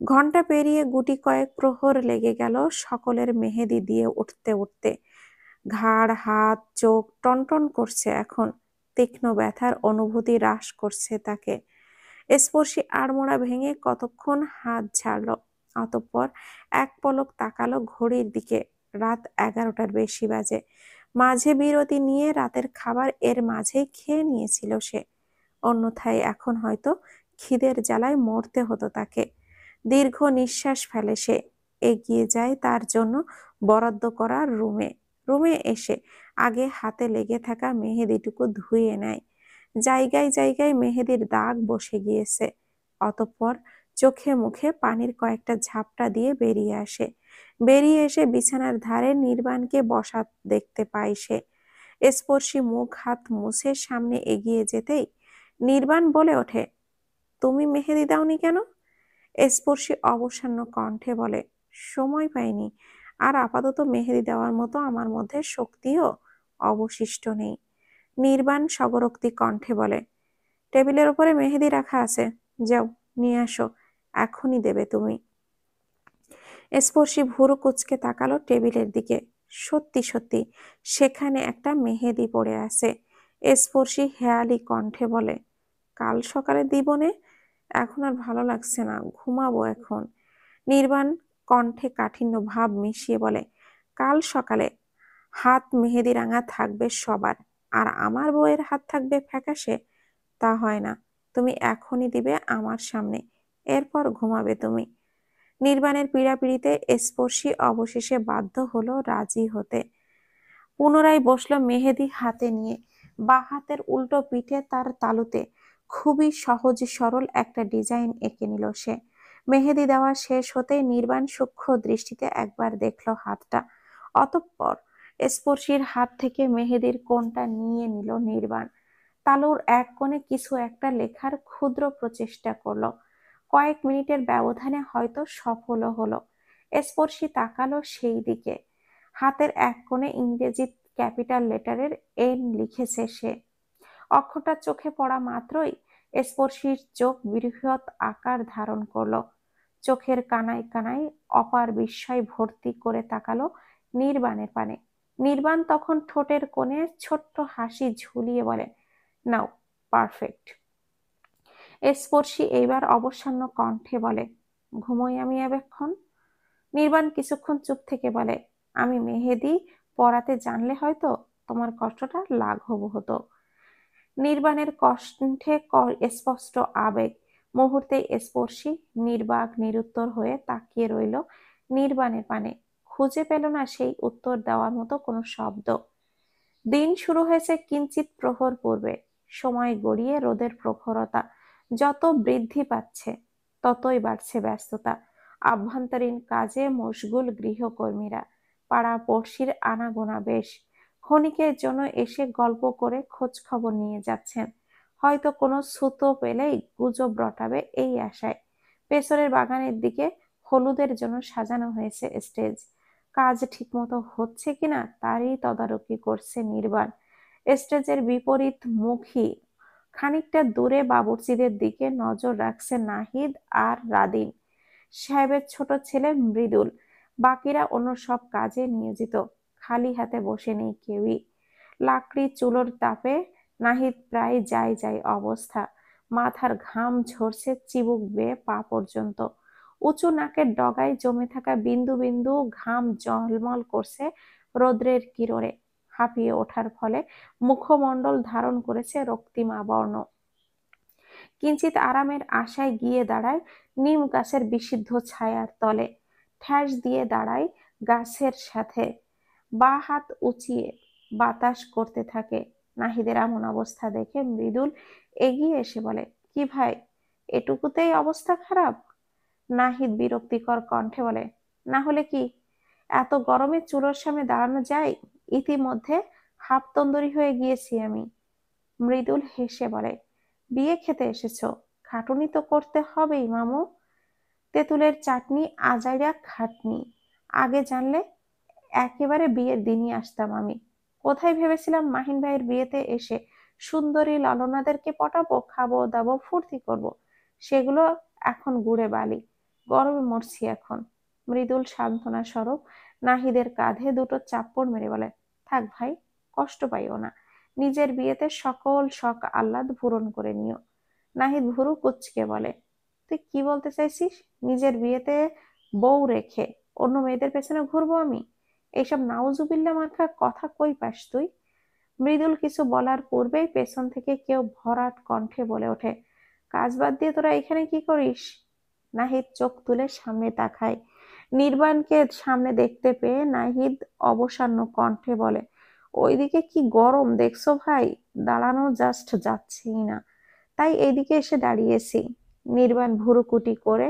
ঘন্টা পেরিয়ে গুটি কয়েক প্রহর লেগে গেল সকলের মেহেদি দিয়ে উঠতে উঠতে। ঘাড়, হাত, চোখ টনটন করছে এখন। তীক্ষ্ণ ব্যথার অনুভূতি হ্রাস করছে তাকে। স্পর্শী আড়মোড়া ভেঙে কতক্ষণ হাত ঝাড়ল, অতঃপর এক পলক তাকালো ঘড়ির দিকে। রাত 11টার বেশি বাজে। মাঝে বিরতি নিয়ে রাতের খাবার এর মাঝেই খেয়ে নিয়েছিল সে। অন্যথায় এখন হয়তো খিদের জ্বালায় মরতে হতো তাকে। দীর্ঘ নিঃশ্বাস ফেলে সে। এগিয়ে যায় তার জন্য বরাদ্দ করা রুমে। রুমে এসে আগে হাতে লেগে থাকা মেহেদিটুকু ধুয়ে নেয়। জায়গায় জায়গায় মেহেদির দাগ বসে গিয়েছে। অতঃপর চোখে মুখে পানির কয়েকটা ঝাপটা দিয়ে বেরিয়ে আসে। বেরিয়ে এসে বিছানার ধারে নির্বাণকে বসা দেখতে পায় সে। স্পর্শী মুখ হাত মুছে সামনে এগিয়ে যেতেই নির্বাণ বলে ওঠে, তুমি মেহেদি দাওনি কেন? স্পর্শী অবসন্ন কণ্ঠে বলে, সময় পাইনি, আর আপাতত মেহেদি দেওয়ার মতো আমার মধ্যে শক্তিও অবশিষ্ট নেই। নির্বাণ সগরোক্তি কণ্ঠে বলে, টেবিলের উপরে মেহেদি রাখা আছে, যাও নিয়ে আসো, এখনই দেবে তুমি। স্পর্শী ভুরু কুঁচকে তাকালো টেবিলের দিকে। সত্যি সত্যি সেখানে একটা মেহেদি পড়ে আছে। স্পর্শী হেয়ালি কণ্ঠে বলে, কাল সকালে দিবনে, এখন আর ভালো লাগছে না, ঘুমাবো এখন। নির্বাণ কণ্ঠে কাঠিন্য ভাব মিশিয়ে বলে, কাল সকালে হাত মেহেদি রাঙা থাকবে সবার, আর আমার বউয়ের হাত থাকবে ফ্যাকাশে? তা হয় না, তুমি এখনই দিবে আমার সামনে, এরপর ঘুমাবে তুমি। নির্বাণের পীড়াপিড়িতে স্পর্শী অবশেষে বাধ্য হলো রাজি হতে। পুনরায় বসলো মেহেদি হাতে নিয়ে। বাঁ হাতের উল্টো পিঠে তার তালুতে খুবই সহজ সরল একটা ডিজাইন এঁকে নিল সে। মেহেদি দেওয়া শেষ হতেই নির্বাণ সূক্ষ্ম দৃষ্টিতে একবার দেখলো হাতটা। অতঃপর স্পর্শীর হাত থেকে মেহেদির কোণটা নিয়ে নিল নির্বাণ। তালুর এক কোণে কিছু একটা লেখার ক্ষুদ্র প্রচেষ্টা করলো। কয়েক মিনিটের ব্যবধানে হয়তো সফলও হলো। স্পর্শী তাকালো সেই দিকে। হাতের এক কোণে ইংরেজি ক্যাপিটাল লেটারের এন লিখেছে সে। অক্ষরটা চোখে পড়া মাত্রই স্পর্শীর চোখ বৃহৎ আকার ধারণ করলো। চোখের কানায় কানায় অপার বিস্ময় ভর্তি করে তাকালো নির্বাণের পানে। নির্বাণ তখন ঠোঁটের কোণে ছোট্ট হাসি ঝুলিয়ে বলে, নাও, পারফেক্ট। স্পর্শী এইবার অবসন্ন কণ্ঠে বলে, ঘুমোই আমি এবেক্ষণ। নির্বাণ কিছুক্ষণ চুপ থেকে বলে, আমি মেহেদি পরাতে জানলে হয়তো তোমার কষ্টটা লাঘব হতো। নির্বাণের কণ্ঠে স্পষ্ট আবেগ। মুহূর্তে স্পর্শী নির্বাক নিরুত্তর হয়ে তাকিয়ে রইল নির্বাণের পানে। খুঁজে পেল না সেই উত্তর দেওয়ার মতো কোনো শব্দ। দিন শুরু হয়েছে কিঞ্চিত প্রহর পূর্বে। সময় গড়িয়ে রোদের প্রখরতা যত বৃদ্ধি পাচ্ছে ততই বাড়ছে ব্যস্ততা। আভ্যন্তরীণ কাজে মশগুল গৃহকর্মীরা। পাড়া পড়শির আনাগোনা বেশ। ক্ষণিকের জন্য এসে গল্প করে খোঁজ খবর নিয়ে যাচ্ছেন। হয়তো কোনো ছুতো পেলেই গুজব রটাবে এই আশায়। পেছনের বাগানের দিকে হলুদের জন্য সাজানো হয়েছে স্টেজ। কাজ ঠিকমতো হচ্ছে কিনা তারই তদারকি করছে নির্বাণ। স্টেজের বিপরীত মুখী খানিকটা দূরে বাবুর্চিদের দিকে নজর রাখছে নাহিদ আর রাদিন। সাহেবের ছোট ছেলে মৃদুল। বাকিরা অন্য সব কাজে নিয়োজিত। খালি হাতে বসে নেই কেউই। লাকড়ি চুলোর তাপে নাহিদ প্রায় যাই অবস্থা। মাথার ঘাম ঝরছে চিবুক বেয়ে পা পর্যন্ত। উঁচু নাকের ডগায় জমে থাকা বিন্দু বিন্দু ঘাম ঝলমল করছে রৌদ্রের কিরণে। হাঁপিয়ে ওঠার ফলে মুখমণ্ডল ধারণ করেছে রক্তিমা বর্ণ। কিঞ্চিত আরামের আশায় গিয়ে দাঁড়ায় নিম গাছের বিশুদ্ধ ছায়ার তলে। ঠ্যাস দিয়ে দাঁড়ায় গাছের সাথে, বা হাত উঁচিয়ে বাতাস করতে থাকে। নাহিদের এমন অবস্থা দেখে মৃদুল এগিয়ে এসে বলে, কি ভাই, এটুকুতেই অবস্থা খারাপ? নাহিদ বিরক্তিকর কণ্ঠে বলে, না হলে কি, এত গরমে চুলোর সামনে দাঁড়ানো যায়? ইতিমধ্যে হাফ তন্দুরি হয়ে গিয়েছি আমি। মৃদুল হেসে বলে, বিয়ে খেতে এসেছো, খাটুনি তো করতে হবেই মামু। তেঁতুলের চাটনি আজাইরা খাটনি, আগে জানলে একেবারে বিয়ের দিনই আসতাম আমি। কোথায় ভেবেছিলাম মাহিন ভাইয়ের বিয়েতে এসে সুন্দরী ললনাদেরকে পটাবো, খাবো দাবো, ফুর্তি করব। সেগুলো এখন গুড়ে বালি, গরমে মরছি এখন। মৃদুল সান্ত্বনা স্বরূপ নাহিদের কাঁধে দুটো চাপ্পড় মেরে বলে, থাক ভাই, কষ্ট পাইও না, নিজের বিয়েতে সকল শখ আহ্লাদ পূরণ করে নিও। নাহিদ ভুরু কুঁচকে বলে, তুই কি বলতে চাইছিস? নিজের বিয়েতে বউ রেখে অন্য মেয়েদের পেছনে ঘুরবো আমি? এইসব নাউজুবিল্লাহ মার্কা কথা কই পাস তুই? মৃদুল কিছু বলার পূর্বেই পেছন থেকে কেউ ভরাট কণ্ঠে বলে ওঠে, কাজ বাদ দিয়ে তোরা এখানে কি করিস? নাহিদ চোখ তুলে সামনে তাকায়। নির্বাণকে সামনে দেখতে পেয়ে নাহিদ অবসন্ন কণ্ঠে বলে, ওইদিকে কি গরম দেখছো ভাই, দাঁড়ানো জাস্ট যাচ্ছেই না, তাই এইদিকে এসে দাঁড়িয়েছি। নির্বাণ ভুরুকুটি করে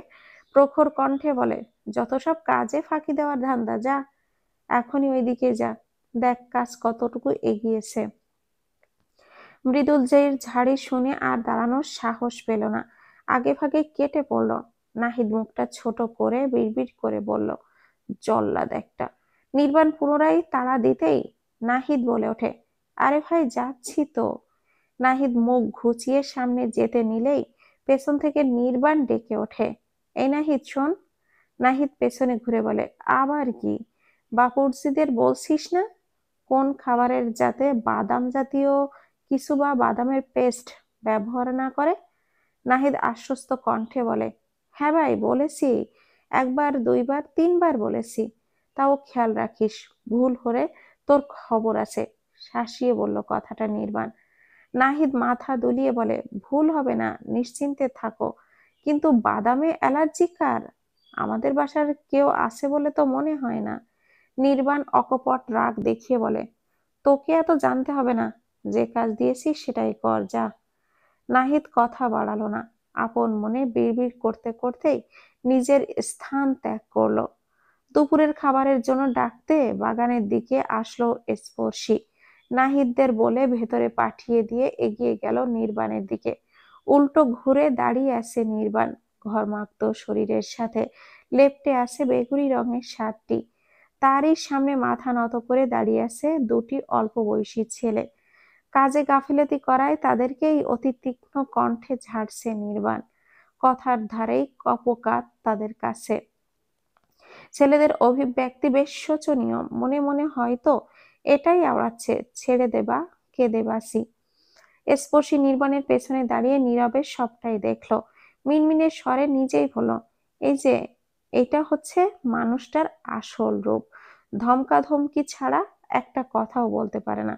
প্রখর কণ্ঠে বলে, যত সব কাজে ফাঁকি দেওয়ার ধান্দা, যা এখনই ওইদিকে যা, দেখ কাজ কতটুকু এগিয়েছে। মৃদুল যেই ঝাড়ি শুনে আর দাঁড়ানোর সাহস পেল না, আগে ভাগে কেটে পড়ল। নাহিদ মুখটা ছোট করে বিড়বিড় করে বলল, জল্লাদ একটা। নির্বাণ পুনরায় তাড়া দিতেই নাহিদ বলে ওঠে, আরে ভাই যাচ্ছি তো। নাহিদ মুখ ঘুচিয়ে সামনে যেতে নিলেই পেছন থেকে নির্বাণ ডেকে ওঠে, এই নাহিদ শোন। নাহিদ পেছনে ঘুরে বলে, আবার কি? বাপুরজিদের বলছিস না কোন খাবারের যাতে বাদাম জাতীয় কিছু বা বাদামের পেস্ট ব্যবহার না করে? নাহিদ আশ্বস্ত কণ্ঠে বলে, হ্যাঁ ভাই বলেছি, একবার দুইবার তিনবার বলেছি, তাও খেয়াল রাখিস, ভুল হলে তোর খবর আছে, শাসিয়ে বলল কথাটা নির্বাণ। নাহিদ মাথা দুলিয়ে বলে, ভুল হবে না, নিশ্চিন্তে থাকো, কিন্তু বাদামে অ্যালার্জি কার? আমাদের বাসার কেউ আছে বলে তো মনে হয় না। নির্বাণ অকপট রাগ দেখিয়ে বলে, তোকে এত জানতে হবে না, যে কাজ দিয়েছিস সেটাই কর, যা। নাহিদ কথা বাড়ালো না, আপন মনে বিড়বিড় করতে করতেই নিজের স্থান ত্যাগ করলো। দুপুরের খাবারের জন্য ডাকতে বাগানের দিকে আসলো স্পর্শী। নাহিদদের বলে ভেতরে পাঠিয়ে দিয়ে এগিয়ে গেল নির্বাণের দিকে। উল্টো ঘুরে দাঁড়িয়ে আছে নির্বাণ, ঘর্মাক্ত শরীরের সাথে লেপ্টে আছে বেগুনি রঙের শার্টটি। তারই সামনে মাথা নত করে দাঁড়িয়ে আছে দুটি অল্প বয়সী ছেলে। কাজে গাফিলতি করায় তাদেরকেই অতি তীক্ষ্ণ কণ্ঠে ঝাড়ছে নির্বাণ। কথার ধারেই কপোকাত তাদের কাছে। ছেলেদের অভিব্যক্তি বেশ শোচনীয়, মনে মনে হয়তো এটাই আওড়াচ্ছে, ছেড়ে দেবা কেঁদে বাসি। স্পর্শী নির্বাণের পেছনে দাঁড়িয়ে নীরবে সবটাই দেখলো। মিনমিনের স্বরে নিজেই বলল, এই যে, এটা হচ্ছে মানুষটার আসল রূপ, ধমকা ধমকি ছাড়া একটা কথাও বলতে পারে না।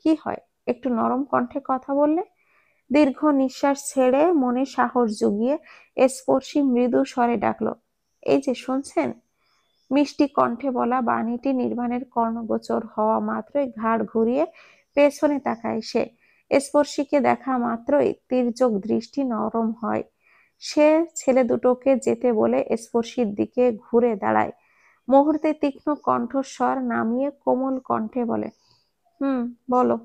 কি হয় একটু নরম কণ্ঠে কথা বললে? দীর্ঘ নিঃশ্বাস ছেড়ে মনে সাহস জুগিয়ে স্পর্শী মৃদু স্বরে ডাকলো, এই যে শুনছেন? মিষ্টি কণ্ঠে বলা বাণীটি নির্বাণের কর্ণগোচর হওয়া মাত্রই ঘাড় ঘুরিয়ে পেছনে তাকায় সে। স্পর্শীকে দেখা মাত্রই তির্যক দৃষ্টি নরম হয়। সে ছেলে দুটোকে যেতে বলে স্পর্শীর দিকে ঘুরে দাঁড়ায়। মুহূর্তে তীক্ষ্ণ কণ্ঠস্বর নামিয়ে কোমল কণ্ঠে বলে, বলো।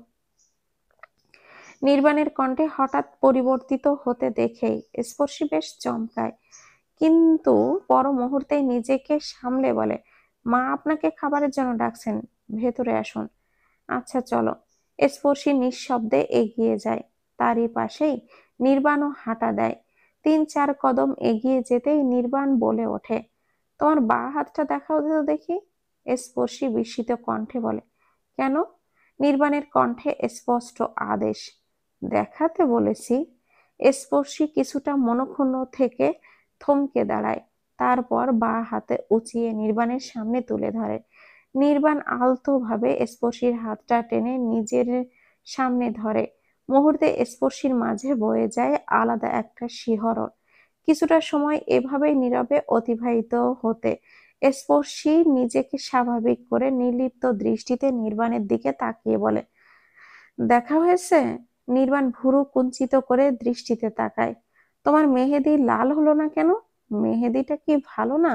নির্বাণের কণ্ঠে হঠাৎ পরিবর্তিত হতে দেখেই স্পর্শী বেশ চমকায়, কিন্তু পর মুহূর্তেই নিজেকে সামলে বলে, মা আপনাকে খাবারের জন্য ডাকছেন, ভেতরে আসুন। আচ্ছা চলো। স্পর্শী নিঃশব্দে এগিয়ে যায়। তারই পাশেই নির্বাণও হাঁটা দেয়। 3-4 কদম এগিয়ে যেতেই নির্বাণ বলে ওঠে, তোমার বাঁ হাতটা দেখাও তো দেখি। স্পর্শী বিস্মিত কণ্ঠে বলে, কেন? নির্বাণের কণ্ঠে স্পষ্ট আদেশ। দেখাতে বলেছি। স্পর্শী কিছুটা মনক্ষুণ্ণ থেকে থমকে দাঁড়ায়। তারপর বাঁ হাতে উঁচিয়ে নির্বাণের সামনে তুলে ধরে। নির্বাণ আলতো ভাবে স্পর্শীর হাতটা টেনে নিজের সামনে ধরে। মুহূর্তে স্পর্শীর মাঝে বয়ে যায় আলাদা একটা শিহরণ। কিছুটা সময় এভাবেই নীরবে অতিবাহিত হতে স্পর্শী নিজেকে স্বাভাবিক করে নির্লিপ্ত দৃষ্টিতে নির্বাণের দিকে তাকিয়ে বলে, দেখা হয়েছে? নির্বাণ ভুরু কুঞ্চিত করে দৃষ্টিতে তাকায়। তোমার মেহেদি লাল হলো না কেন? মেহেদিটা কি ভালো না?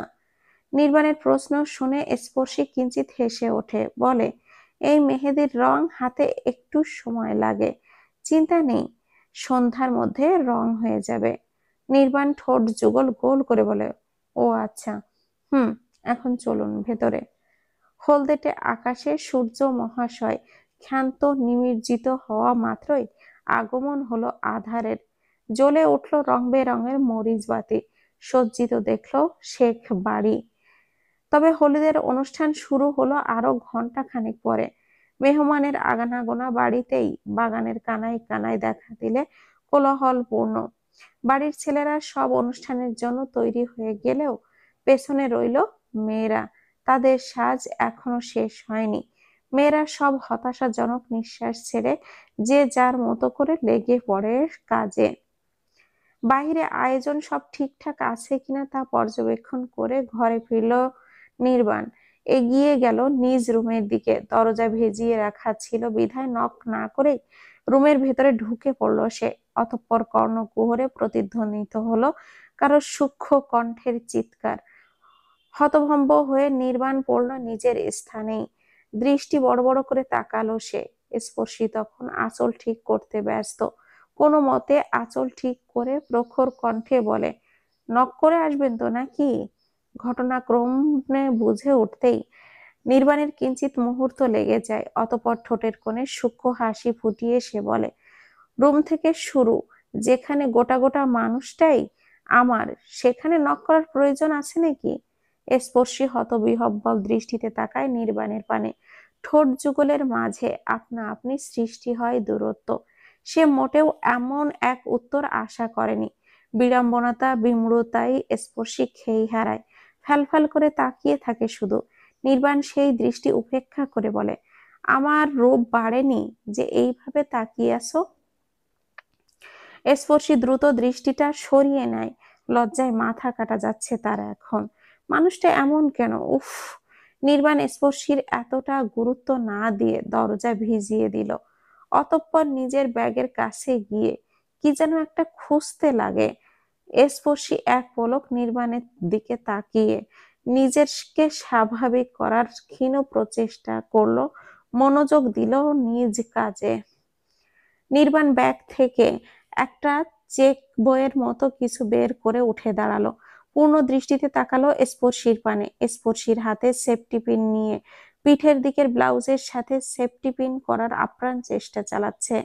নির্বাণের প্রশ্ন শুনে স্পর্শী কিঞ্চিত হেসে ওঠে, বলে, এই মেহেদির রং হাতে একটু সময় লাগে, চিন্তা নেই, সন্ধ্যার মধ্যে রং হয়ে যাবে। নির্বাণ ঠোঁট যুগল গোল করে বলে, ও আচ্ছা, হুম, এখন চলুন ভেতরে। হলদেটে আকাশে সূর্য মহাশয় ক্ষান্ত নিমজ্জিত হওয়া মাত্রই আগমন হলো আঁধারের। জ্বলে উঠল রং বেরঙের মরিচ বাতি। সজ্জিত দেখলো শেখ বাড়ি। তবে হলুদের অনুষ্ঠান শুরু হলো আরো ঘন্টা খানেক পরে। মেহমানের আনাগোনা বাড়িতেই বাগানের কানায় কানায় দেখা দিলে কোলাহলপূর্ণ। বাড়ির ছেলেরা সব অনুষ্ঠানের জন্য তৈরি হয়ে গেলেও পেছনে রইল মেয়েরা। তাদের সাজ এখনো শেষ হয়নি। মেয়েরা সব হতাশাজনক নিঃশ্বাস ছেড়ে যে যার মতো করে লেগে পড়ে কাজে। বাহিরে আয়োজন সব ঠিকঠাক আছে কিনা তা পর্যবেক্ষণ করে ঘরে ফিরল নির্বাণ। এগিয়ে গেল নিজ রুমের দিকে। দরজা ভেজিয়ে রাখা ছিল বিধায় নক না করে রুমের ভেতরে ঢুকে পড়ল সে। অতঃপর কর্ণকুহরে প্রতিধ্বনিত হলো কারো সূক্ষ্ম কণ্ঠের চিৎকার। হতভম্ব হয়ে নির্বাণ পড়ল নিজের স্থানেই। দৃষ্টি বড় বড় করে তাকালো সে। স্পর্শী তখন আঁচল ঠিক করতে ব্যস্ত। কোনো মতে আঁচল ঠিক করে প্রখর কণ্ঠে বলে, নক করে আসবেন তো নাকি? ঘটনাক্রমে বুঝে উঠতেই নির্বাণের কিঞ্চিত মুহূর্ত লেগে যায়। অতঃপর ঠোঁটের কোণে সূক্ষ্ম হাসি ফুটিয়ে সে বলে, রুম থেকে শুরু, যেখানে গোটা গোটা মানুষটাই আমার, সেখানে নক করার প্রয়োজন আছে নাকি? স্পর্শী হতবিহ্বল দৃষ্টিতে তাকায় নির্বাণের পানে। ঠোঁট যুগলের মাঝে আপনা আপনি সৃষ্টি হয় দূরত্ব। সে মোটেও এমন এক উত্তর আশা করেনি। বিড়ম্বনাতা বিমূঢ়তায় স্পর্শী খেই হারায়। ফ্যালফ্যাল করে তাকিয়ে থাকে শুধু। নির্বাণ সেই দৃষ্টি উপেক্ষা করে বলে, আমার রূপ বাড়েনি যে এইভাবে তাকিয়ে আছো? স্পর্শী দ্রুত দৃষ্টিটা সরিয়ে নেয়। লজ্জায় মাথা কাটা যাচ্ছে তার এখন। মানুষটা এমন কেন? উফ! নির্বাণ স্পর্শীর এতটা গুরুত্ব না দিয়ে দরজা ভিজিয়ে দিল। অতঃপর নিজের ব্যাগের কাছে গিয়ে কি যেন একটা খুঁজতে লাগে। স্পর্শী এক পলক নির্বাণের দিকে তাকিয়ে নিজেকে স্বাভাবিক করার ক্ষীণ প্রচেষ্টা করলো, মনোযোগ দিল নিজ কাজে। নির্বাণ ব্যাগ থেকে একটা চেক বইয়ের মতো কিছু বের করে উঠে দাঁড়ালো। পূর্ণ দৃষ্টিতে তাকালো স্পর্শীর পানে। স্পর্শীর হাতে সেফটি পিন নিয়ে পিঠের দিকের ব্লাউজের সাথে সেফটি পিন করার আপ্রাণ চেষ্টা চালাচ্ছে,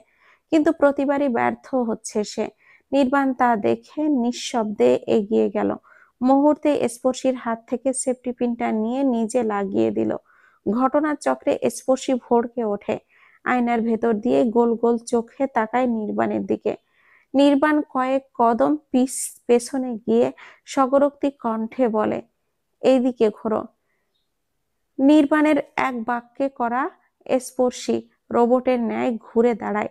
কিন্তু প্রতিবারই ব্যর্থ হচ্ছে সে। নির্বাণ তা দেখে নিঃশব্দে এগিয়ে গেল। মুহূর্তে স্পর্শীর হাত থেকে সেফটি পিনটা নিয়ে নিজে লাগিয়ে দিল। ঘটনার চক্রে স্পর্শী ভড়কে ওঠে। আয়নার ভেতর দিয়ে গোল গোল চোখে তাকায় নির্বাণের দিকে। নির্বাণ কয়েক কদম পেছনে গিয়ে সগরোক্তি কণ্ঠে বলে, এইদিকে ঘোরো। নির্বাণের এক বাক্যে করা স্পর্শী রোবটের ন্যায় ঘুরে দাঁড়ায়।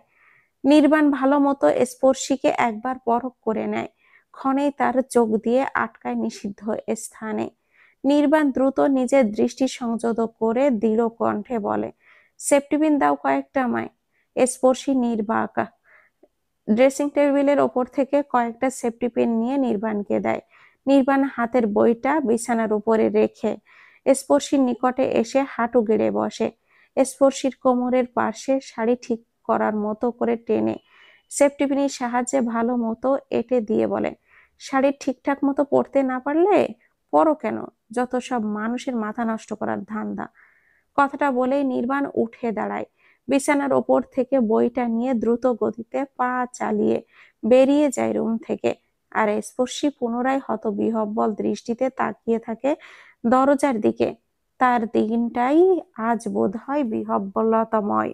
নির্বাণ ভালো মতো স্পর্শীকে একবার পরখ করে নেয়। ক্ষণেই তার চোখ দিয়ে আটকায় নিষিদ্ধ স্থানে। নির্বাণ দ্রুত নিজের দৃষ্টি সংযত করে দৃঢ় কণ্ঠে বলে, সেফটি পিন দাও কয়েকটা আমায়। স্পর্শী নির্বাক। ড্রেসিং টেবিলের ওপর থেকে কয়েকটা সেফটি পিন নিয়ে নির্বাণকে দেয়। নির্বাণ হাতের বইটা বিছানার উপরে রেখে স্পর্শীর নিকটে এসে হাঁটু গেড়ে বসে। স্পর্শীর কোমরের পাশে শাড়ি ঠিক করার মতো করে টেনে সেফটি পিনের সাহায্যে ভালো মতো এঁটে দিয়ে বলে, শাড়ি ঠিকঠাক মতো পরতে না পারলে পরো কেন? যত সব মানুষের মাথা নষ্ট করার ধান্দা। কথাটা বলেই নির্বাণ উঠে দাঁড়ায়। বিছানার ওপর থেকে বইটা নিয়ে দ্রুত গতিতে পা চালিয়ে বেরিয়ে যায় রুম থেকে। আর স্পর্শী পুনরায় হতবিহ্বল দৃষ্টিতে তাকিয়ে থাকে দরজার দিকে। তার দিনটাই আজ বোধহয় বিহ্বলতাময়।